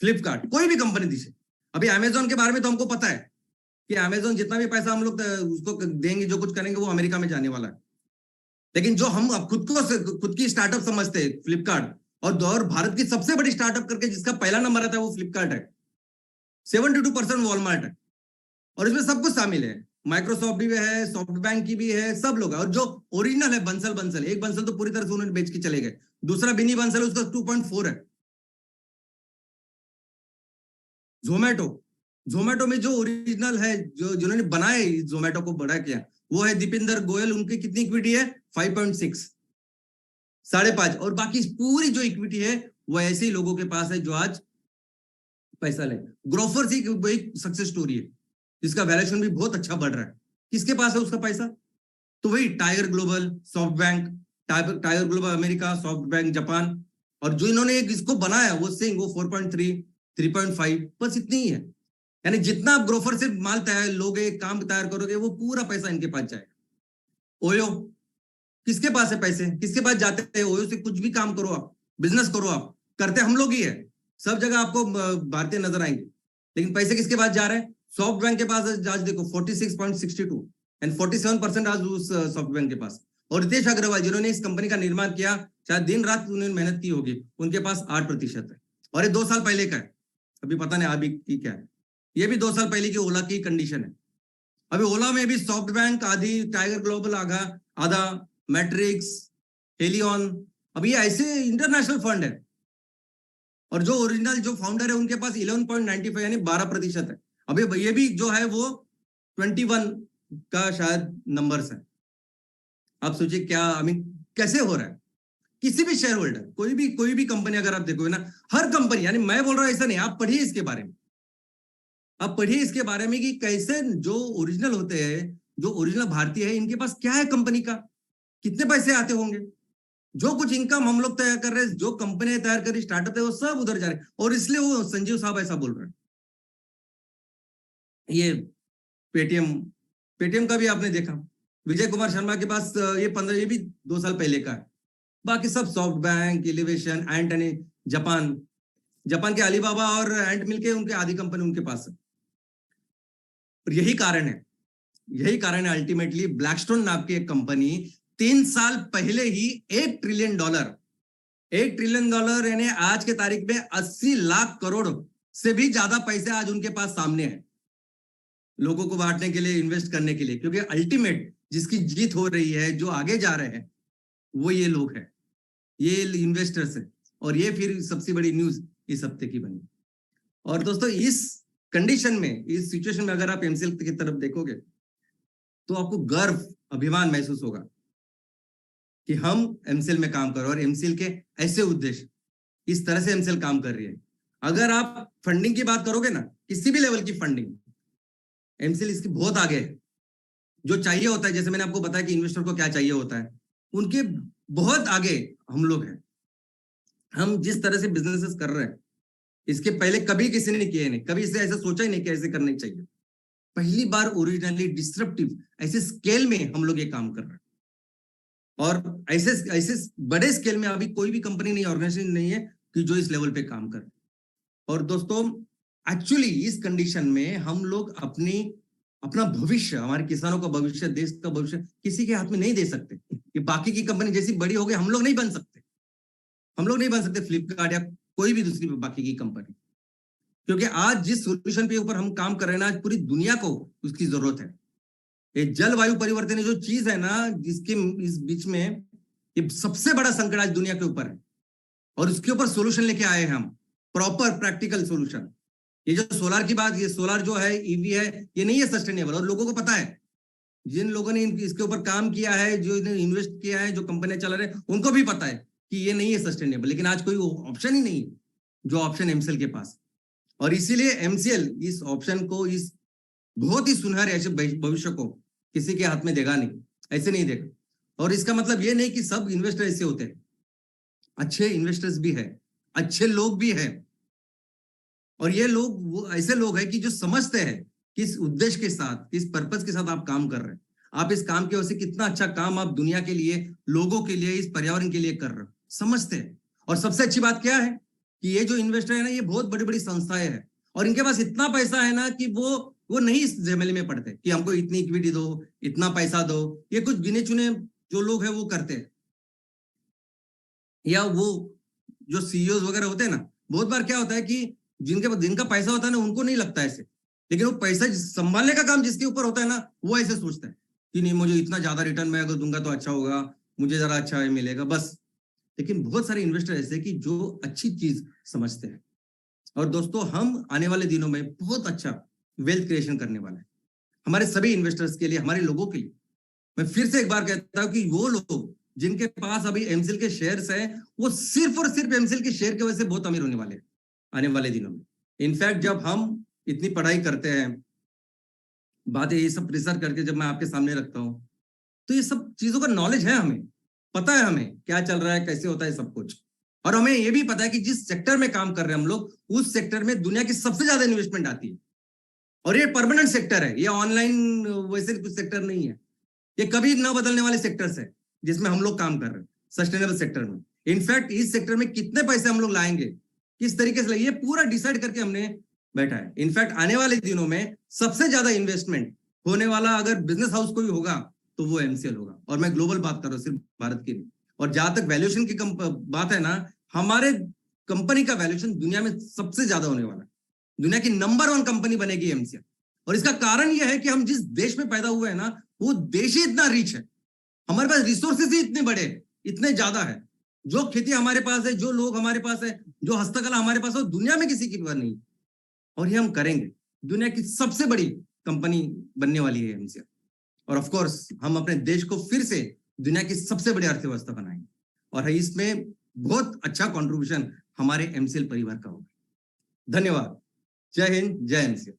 फ्लिपकार्ट, कोई भी कंपनी दीजिए। अभी अमेजोन के बारे में तो हमको पता है कि अमेजोन जितना भी पैसा हम लोग उसको देंगे, जो कुछ करेंगे वो अमेरिका में जाने वाला है। लेकिन जो हम अब खुद की स्टार्टअप समझते हैं फ्लिपकार्ट, और भारत की सबसे बड़ी स्टार्टअप करके जिसका पहला नंबर आता है वो फ्लिपकार्ट है। 72% वॉलमार्ट है। और इसमें सब कुछ शामिल है, माइक्रोसॉफ्ट भी है, सॉफ्टबैंक की भी है, सब लोग है। और जो ओरिजिनल है बंसल, एक बंसल तो पूरी तरह से उन्होंने बेच के चले गए, दूसरा बिनी बंसल उसका 2.4 है। जोमेटो में जो ओरिजिनल है, जो जिन्होंने बनाए जोमेटो को बड़ा किया, वो है दीपेंद्र गोयल। उनकी कितनी इक्विटी है? 5.6, 5.5। और बाकी पूरी जो इक्विटी है वो ऐसे ही लोगों के पास है जो आज पैसा ले। ग्रोफर्स एक सक्सेस स्टोरी है जिसका वैल्यूएशन भी बहुत अच्छा बढ़ रहा है। किसके पास है उसका पैसा? तो वही tiger global, SoftBank, tiger global America, SoftBank Japan. और जो इन्होंने इसको बनाया वो सिंह, वो 4.3, 3.5, बस इतनी ही है। यानी जितना आप ग्रोफर से माल तैयार लोगे, काम तैयार करोगे, वो पूरा पैसा इनके पास जाएगा। ओयो, किसके पास है पैसे? किसके पास जाते हैं? ओयो से कुछ भी काम करो आप, बिजनेस करो आप, करते हम लोग ही है। सब जगह आपको भारतीय नजर आएंगे, लेकिन पैसे किसके पास जा रहे हैं? सॉफ्टबैंक के पास आज देखो 46.62 एंड 47% आज उस सॉफ्टबैंक के पास। और रितेश अग्रवाल जिन्होंने इस कंपनी का निर्माण किया, शायद दिन रात उन्होंने मेहनत की होगी, उनके पास 8% है। और ये 2 साल पहले का है, अभी पता नहीं अभी की क्या है। ये भी 2 साल पहले की ओला की कंडीशन है। अभी ओला में भी सॉफ्टबैंक आधी, टाइगर ग्लोबल आधा, मैट्रिक्स, हेलियन, अभी ऐसे इंटरनेशनल फंड है। और जो ओरिजिनल जो फाउंडर है उनके पास 11.95 यानी 12% है। अभी ये भी जो है वो 21 का शायद नंबर्स है। आप सोचिए क्या, कैसे हो रहा है? किसी भी शेयर होल्डर, कोई भी कंपनी अगर आप देखोगे ना, हर कंपनी, यानी मैं बोल रहा हूं ऐसा नहीं, आप पढ़िए इसके बारे में, आप पढ़िए इसके बारे में कि कैसे जो ओरिजिनल होते हैं, जो ओरिजिनल भारतीय है, इनके पास क्या है कंपनी का, कितने पैसे आते होंगे, जो कुछ इनकम हम लोग तैयार कर रहे हैं, जो कंपनियां तैयार कर रही, स्टार्टअप है, वो सब उधर जा रहे हैं। और इसलिए वो संजीव साहब ऐसा बोल रहे हैं। ये पेटीएम का भी आपने देखा, विजय कुमार शर्मा के पास ये 2 साल पहले का है। बाकी सब सॉफ्टबैंक, एलिवेशन, एंट, जापान के अलीबाबा और एंट मिलके उनके आधी कंपनी उनके पास है। और यही कारण है अल्टीमेटली ब्लैकस्टोन नाम की एक कंपनी 3 साल पहले ही $1 ट्रिलियन यानी आज के तारीख में 80 लाख करोड़ से भी ज्यादा पैसे आज उनके पास सामने है, लोगों को बांटने के लिए, इन्वेस्ट करने के लिए। क्योंकि अल्टीमेट जिसकी जीत हो रही है, जो आगे जा रहे हैं, वो ये लोग हैं, ये इन्वेस्टर्स हैं। और ये फिर सबसे बड़ी न्यूज इस हफ्ते की बनी। और दोस्तों इस कंडीशन में, इस सिचुएशन में अगर आप एमसीएल की तरफ देखोगे तो आपको गर्व, अभिमान महसूस होगा कि हम एमसीएल में काम कर रहे हैं। और एमसीएल के ऐसे उद्देश्य, इस तरह से एमसीएल काम कर रही है। अगर आप फंडिंग की बात करोगे ना, किसी भी लेवल की फंडिंग, एमसीएल इसकी बहुत आगे है। जो चाहिए होता है, जैसे मैंने आपको बताया कि इन्वेस्टर को क्या चाहिए होता है, उनके बहुत आगे हम लोग हैं। हम जिस तरह से बिजनेसेस कर रहे हैं, इसके पहले कभी किसी ने किए नहीं, कभी इसे ऐसा सोचा ही नहीं कि ऐसे करने चाहिए। पहली बार ओरिजिनली डिस्ट्रप्टिव ऐसे स्केल में हम लोग ये काम कर रहे हैं। और ऐसे बड़े स्केल में अभी कोई भी कंपनी नहीं, ऑर्गेनाइजेशन नहीं है कि जो इस लेवल पे काम करे। और दोस्तों एक्चुअली इस कंडीशन में हम लोग अपनी अपना भविष्य, हमारे किसानों का भविष्य, देश का भविष्य किसी के हाथ में नहीं दे सकते। ये बाकी की कंपनी जैसी बड़ी हो गई, हम लोग नहीं बन सकते, हम लोग नहीं बन सकते फ्लिपकार्ट या कोई भी दूसरी बाकी की कंपनी, क्योंकि आज जिस सोल्यूशन पे ऊपर हम काम कर रहे हैं ना, आज पूरी दुनिया को उसकी जरूरत है। ये जलवायु परिवर्तन जो चीज है ना, जिसके इस बीच में ये सबसे बड़ा संकट आज दुनिया के ऊपर है, और उसके ऊपर सोल्यूशन लेके आए हैं हम, प्रॉपर प्रैक्टिकल सोल्यूशन। ये जो सोलार की बात, ये सोलार जो है, ईवी है, ये नहीं है सस्टेनेबल, और लोगों को पता है। जिन लोगों ने इसके ऊपर काम किया है, जो इन्वेस्ट किया है, जो कंपनियां चला रहे हैं, उनको भी पता है कि ये नहीं है सस्टेनेबल, लेकिन आज कोई ऑप्शन ही नहीं है जो ऑप्शन एमसीएल के पास। और इसीलिए एमसीएल इस ऑप्शन को, इस बहुत ही सुनहरे ऐसे भविष्य को किसी के हाथ में देगा नहीं, ऐसे नहीं देगा। और इसका मतलब ये नहीं कि सब इन्वेस्टर ऐसे होते हैं, अच्छे इन्वेस्टर्स भी है, अच्छे लोग भी है, और ये लोग वो ऐसे लोग हैं कि जो समझते हैं किस उद्देश्य के साथ, किस पर्पस के साथ आप काम कर रहे हैं, आप इस काम की वजह से कितना अच्छा काम आप दुनिया के लिए, लोगों के लिए, इस पर्यावरण के लिए कर रहे हो, समझते हैं। और सबसे अच्छी बात क्या है कि ये जो इन्वेस्टर है ना, ये बहुत बड़ी बड़ी संस्थाएं हैं, और इनके पास इतना पैसा है ना कि वो नहीं इस झमेले में पड़ते कि हमको इतनी इक्विटी दो, इतना पैसा दो। ये कुछ गिने चुने जो लोग हैं वो करते हैं, या वो जो सीईओ वगैरह होते हैं ना, बहुत बार क्या होता है कि जिनका पैसा होता है ना, उनको नहीं लगता ऐसे, लेकिन वो पैसा संभालने का काम जिसके ऊपर होता है ना, वो ऐसे सोचता है कि नहीं, मुझे इतना ज्यादा रिटर्न मैं अगर दूंगा तो अच्छा होगा, मुझे जरा अच्छा मिलेगा बस। लेकिन बहुत सारे इन्वेस्टर ऐसे कि जो अच्छी चीज समझते हैं। और दोस्तों, हम आने वाले दिनों में बहुत अच्छा वेल्थ क्रिएशन करने वाला है हमारे सभी इन्वेस्टर्स के लिए, हमारे लोगों के लिए। मैं फिर से एक बार कहता हूं कि वो लोग जिनके पास अभी एमसीएल के शेयर्स हैं, वो सिर्फ और सिर्फ एमसीएल के शेयर की वजह से बहुत अमीर होने वाले हैं आने वाले दिनों में। इनफैक्ट जब हम इतनी पढ़ाई करते हैं, बातें ये सब रिसर्च करके जब मैं आपके सामने रखता हूं, तो ये सब चीजों का नॉलेज है, हमें पता है हमें क्या चल रहा है, कैसे होता है सब कुछ। और हमें ये भी पता है कि जिस सेक्टर में काम कर रहे हैं हम लोग, उस सेक्टर में दुनिया की सबसे ज्यादा इन्वेस्टमेंट आती है, और ये परमानेंट सेक्टर है, ये ऑनलाइन वैसे कुछ सेक्टर नहीं है, ये कभी न बदलने वाले सेक्टर्स है जिसमें हम लोग काम कर रहे हैं, सस्टेनेबल सेक्टर में। इनफैक्ट इस सेक्टर में कितने पैसे हम लोग लाएंगे, किस तरीके से, ये पूरा डिसाइड करके हमने बैठा है। इनफैक्ट आने वाले दिनों में सबसे ज्यादा इन्वेस्टमेंट होने वाला अगर बिजनेस हाउस कोई होगा तो वो एमसीएल होगा, और मैं ग्लोबल बात कर रहा हूँ, सिर्फ भारत की नहीं। और जहां तक वैल्यूएशन की बात है ना, हमारे कंपनी का वैल्यूएशन दुनिया में सबसे ज्यादा होने वाला है, दुनिया की नंबर 1 कंपनी बनेगी एमसीएल। और इसका कारण यह है कि हम जिस देश में पैदा हुए हैं ना, वो देश ही इतना रिच है, हमारे पास रिसोर्सेज ही इतने बड़े, इतने ज्यादा है, जो खेती हमारे पास है, जो लोग हमारे पास है, जो हस्तकला हमारे पास है, दुनिया में किसी की पास नहीं। और ये हम करेंगे, दुनिया की सबसे बड़ी कंपनी बनने वाली है एमसीएल। और ऑफ कोर्स हम अपने देश को फिर से दुनिया की सबसे बड़ी अर्थव्यवस्था बनाएंगे, और इसमें बहुत अच्छा कंट्रीब्यूशन हमारे एमसीएल परिवार का होगा। धन्यवाद। जय हिंद, जय एमसीएल।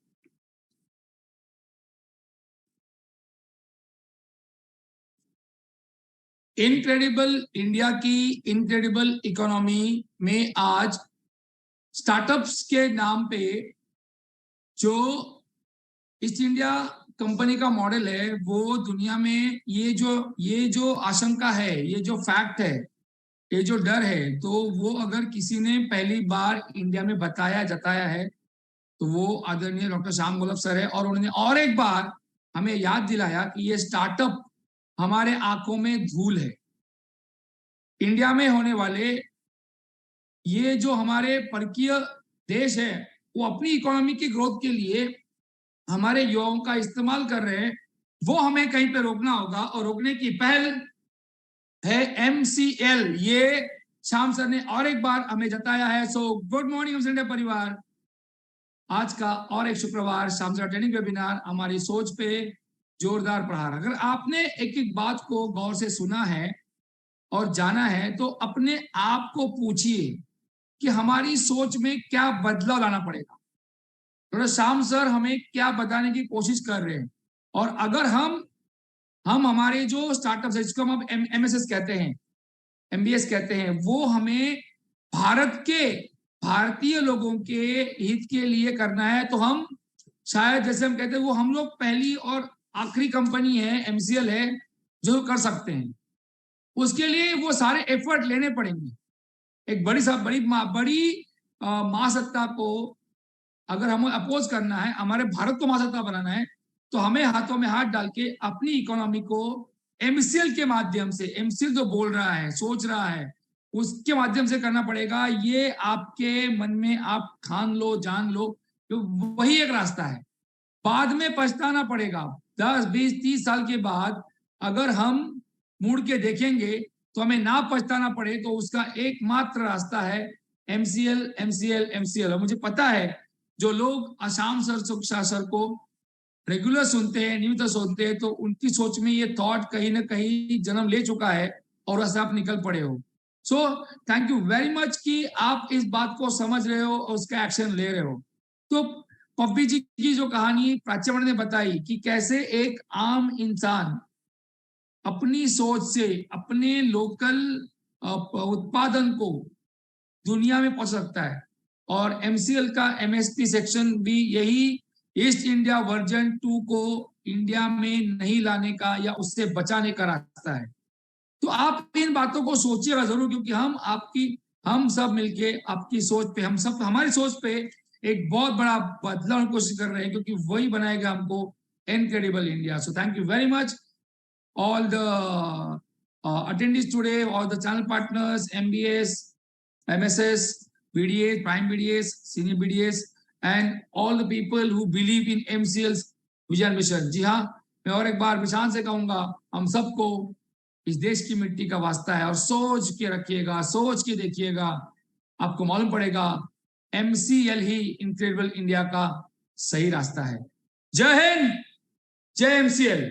इनक्रेडिबल इंडिया की इनक्रेडिबल इकोनॉमी में आज स्टार्टअप्स के नाम पे जो ईस्ट इंडिया कंपनी का मॉडल है, वो दुनिया में ये जो आशंका है, ये जो फैक्ट है, ये जो डर है, तो वो अगर किसी ने पहली बार इंडिया में जताया है तो वो आदरणीय डॉक्टर श्याम गोलब सर है। और उन्होंने और एक बार हमें याद दिलाया कि ये स्टार्टअप हमारे आंखों में धूल है। इंडिया में होने वाले ये जो हमारे परकीय देश है, वो अपनी इकोनॉमी की ग्रोथ के लिए हमारे युवाओं का इस्तेमाल कर रहे हैं, वो हमें कहीं पे रोकना होगा, और रोकने की पहल है एमसीएल। ये श्याम सर ने और एक बार हमें जताया है। So good morning MCL India परिवार। आज का और एक शुक्रवार श्याम सर ट्रेनिंग वेबिनार, हमारी सोच पे जोरदार प्रहार। अगर आपने एक एक बात को गौर से सुना है और जाना है, तो अपने आप को पूछिए कि हमारी सोच में क्या बदलाव लाना पड़ेगा। तो श्याम सर हमें क्या बताने की कोशिश कर रहे हैं, और अगर हम हमारे जो स्टार्टअप्स है, जिसको हम एमएसएस कहते हैं, एमबीएस कहते हैं, वो हमें भारतीय लोगों के हित के लिए करना है। तो हम शायद, जैसे हम कहते हैं, वो हम लोग पहली और आखिरी कंपनी है, एमसीएल है, जो कर सकते हैं। उसके लिए वो सारे एफर्ट लेने पड़ेंगे। एक बड़ी महासत्ता को अगर हमें अपोज करना है, हमारे भारत को महासत्ता बनाना है, तो हमें हाथों में हाथ डाल के अपनी इकोनॉमी को एमसीएल के माध्यम से, एमसीएल जो बोल रहा है, सोच रहा है, उसके माध्यम से करना पड़ेगा। ये आपके मन में आप ठान लो, जान लो, तो वही एक रास्ता है। बाद में पछताना पड़ेगा। 10, 20, 30 साल के बाद अगर हम मुड़ के देखेंगे तो हमें ना पछताना पड़े, तो उसका एकमात्र रास्ता है एमसीएल, एमसीएल, एमसीएल। और मुझे पता है जो लोग आसाम सर को रेगुलर सुनते हैं, नियमित सुनते हैं, तो उनकी सोच में ये थॉट कहीं ना कहीं जन्म ले चुका है और वैसे आप निकल पड़े हो। So thank you very much कि आप इस बात को समझ रहे हो और उसका एक्शन ले रहे हो। तो पप्पी जी की जो कहानी प्राची मैडम ने बताई कि कैसे एक आम इंसान अपनी सोच से अपने लोकल उत्पादन को दुनिया में पहुंच सकता है, और एमसीएल का एमएसपी सेक्शन भी यही ईस्ट इंडिया वर्जन 2 को इंडिया में नहीं लाने का या उससे बचाने का रास्ता है। तो आप इन बातों को सोचिएगा जरूर, क्योंकि हम सब मिलके आपकी सोच पे, हमारी सोच पे एक बहुत बड़ा बदलाव की कोशिश कर रहे हैं, क्योंकि वही बनाएगा हमको incredible India. So thank you very much all the attendees today, all the channel partners, MBS, MSS, BDAs, prime BDAs, senior BDAs, and all the people who believe in MCL's vision mission. जी हाँ, मैं और एक बार विशाल से कहूंगा, हम सबको इस देश की मिट्टी का वास्ता है, और सोच के रखिएगा, सोच के देखिएगा, आपको मालूम पड़ेगा MCL ही इनक्रेडिबल इंडिया का सही रास्ता है। जय हिंद, जय MCL।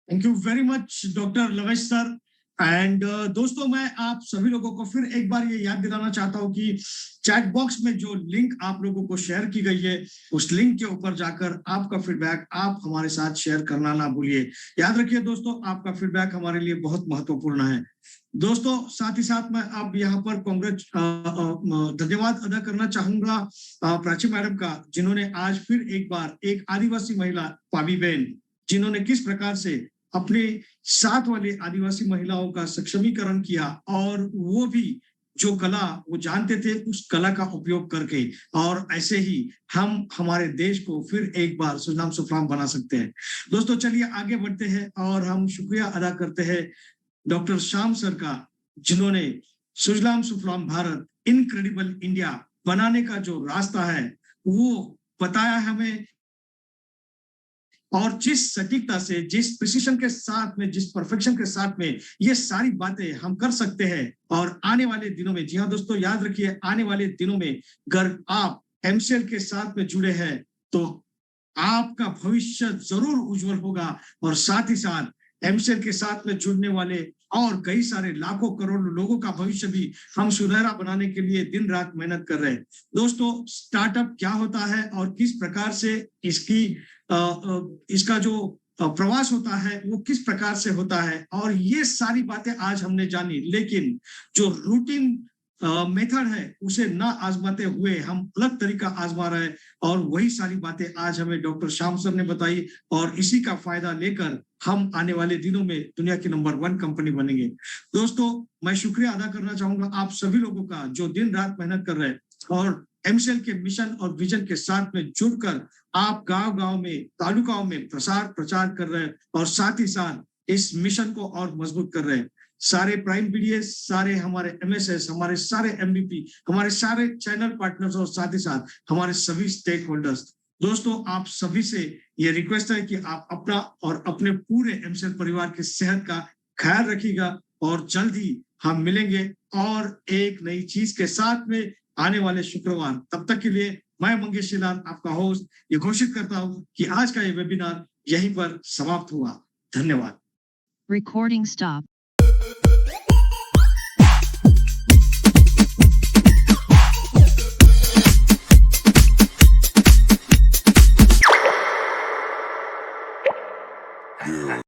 Thank you very much doctor लवेश sir. And दोस्तों, मैं आप सभी लोगों को फिर एक बार ये याद दिलाना चाहता हूँ कि चैट बॉक्स में जो लिंक आप लोगों को शेयर की गई है, उस लिंक के ऊपर जाकर आपका फीडबैक आप हमारे साथ शेयर करना ना भूलिए। याद रखिए दोस्तों, आपका फीडबैक हमारे लिए बहुत महत्वपूर्ण है। दोस्तों, साथ ही साथ मैं अब यहाँ पर धन्यवाद अदा करना चाहूंगा प्राची मैडम का, जिन्होंने आज फिर एक बार एक आदिवासी महिला पाबी बहन, जिन्होंने किस प्रकार से अपने साथ वाले आदिवासी महिलाओं का सक्षमीकरण किया, और वो भी जो कला वो जानते थे उस कला का उपयोग करके, और ऐसे ही हम हमारे देश को फिर एक बार सुजलाम सुफलाम बना सकते हैं। दोस्तों, चलिए आगे बढ़ते हैं, और हम शुक्रिया अदा करते हैं डॉक्टर श्याम सर का, जिन्होंने सुजलाम सुफलाम भारत, इनक्रेडिबल इंडिया बनाने का जो रास्ता है वो बताया हमें, और जिस सटीकता से, जिस प्रिसीशन के साथ में, जिस परफेक्शन के साथ में ये सारी बातें हम कर सकते हैं। और आने वाले दिनों में, जी हाँ दोस्तों, याद रखिए, आने वाले दिनों में अगर आप एमसीएल के साथ में जुड़े हैं तो आपका भविष्य जरूर उज्जवल होगा, और साथ ही साथ एमसीएल के साथ में जुड़ने वाले और कई सारे लाखों करोड़ों लोगों का भविष्य भी हम सुनहरा बनाने के लिए दिन रात मेहनत कर रहे हैं। दोस्तों, स्टार्टअप क्या होता है और किस प्रकार से इसका जो प्रवास होता है वो किस प्रकार से होता है, और ये सारी बातें आज हमने जानी। लेकिन जो रूटीन मेथड है उसे ना आजमाते हुए हम अलग तरीका आजमा रहे हैं, और वही सारी बातें आज हमें डॉक्टर श्याम सर ने बताई, और इसी का फायदा लेकर हम आने वाले दिनों में दुनिया की नंबर 1 कंपनी बनेंगे। दोस्तों, मैं शुक्रिया अदा करना चाहूंगा आप सभी लोगों का जो दिन रात मेहनत कर रहे हैं, और एमसीएल के मिशन और विजन के साथ में जुड़कर आप गांव-गांव में, तालुकाओं में प्रचार कर रहे हैं, और साथ ही साथ इस मिशन को और मजबूत कर रहे हैं। सारे प्राइम बीडीएस, सारे हमारे एमएसएस, हमारे सारे एमबीपी, हमारे सारे चैनल पार्टनर्स, और साथ ही साथ हमारे सभी स्टेक होल्डर्स। दोस्तों, आप सभी से ये रिक्वेस्ट है कि आप अपना और अपने पूरे एमसीएल परिवार की सेहत का ख्याल रखिएगा, और जल्द ही हम मिलेंगे और एक नई चीज के साथ में आने वाले शुक्रवार। तब तक के लिए मैं मंगेश शिलाल, आपका होस्ट, ये घोषित करता हूं कि आज का ये वेबिनार यहीं पर समाप्त हुआ। धन्यवाद। Recording stop. Yeah.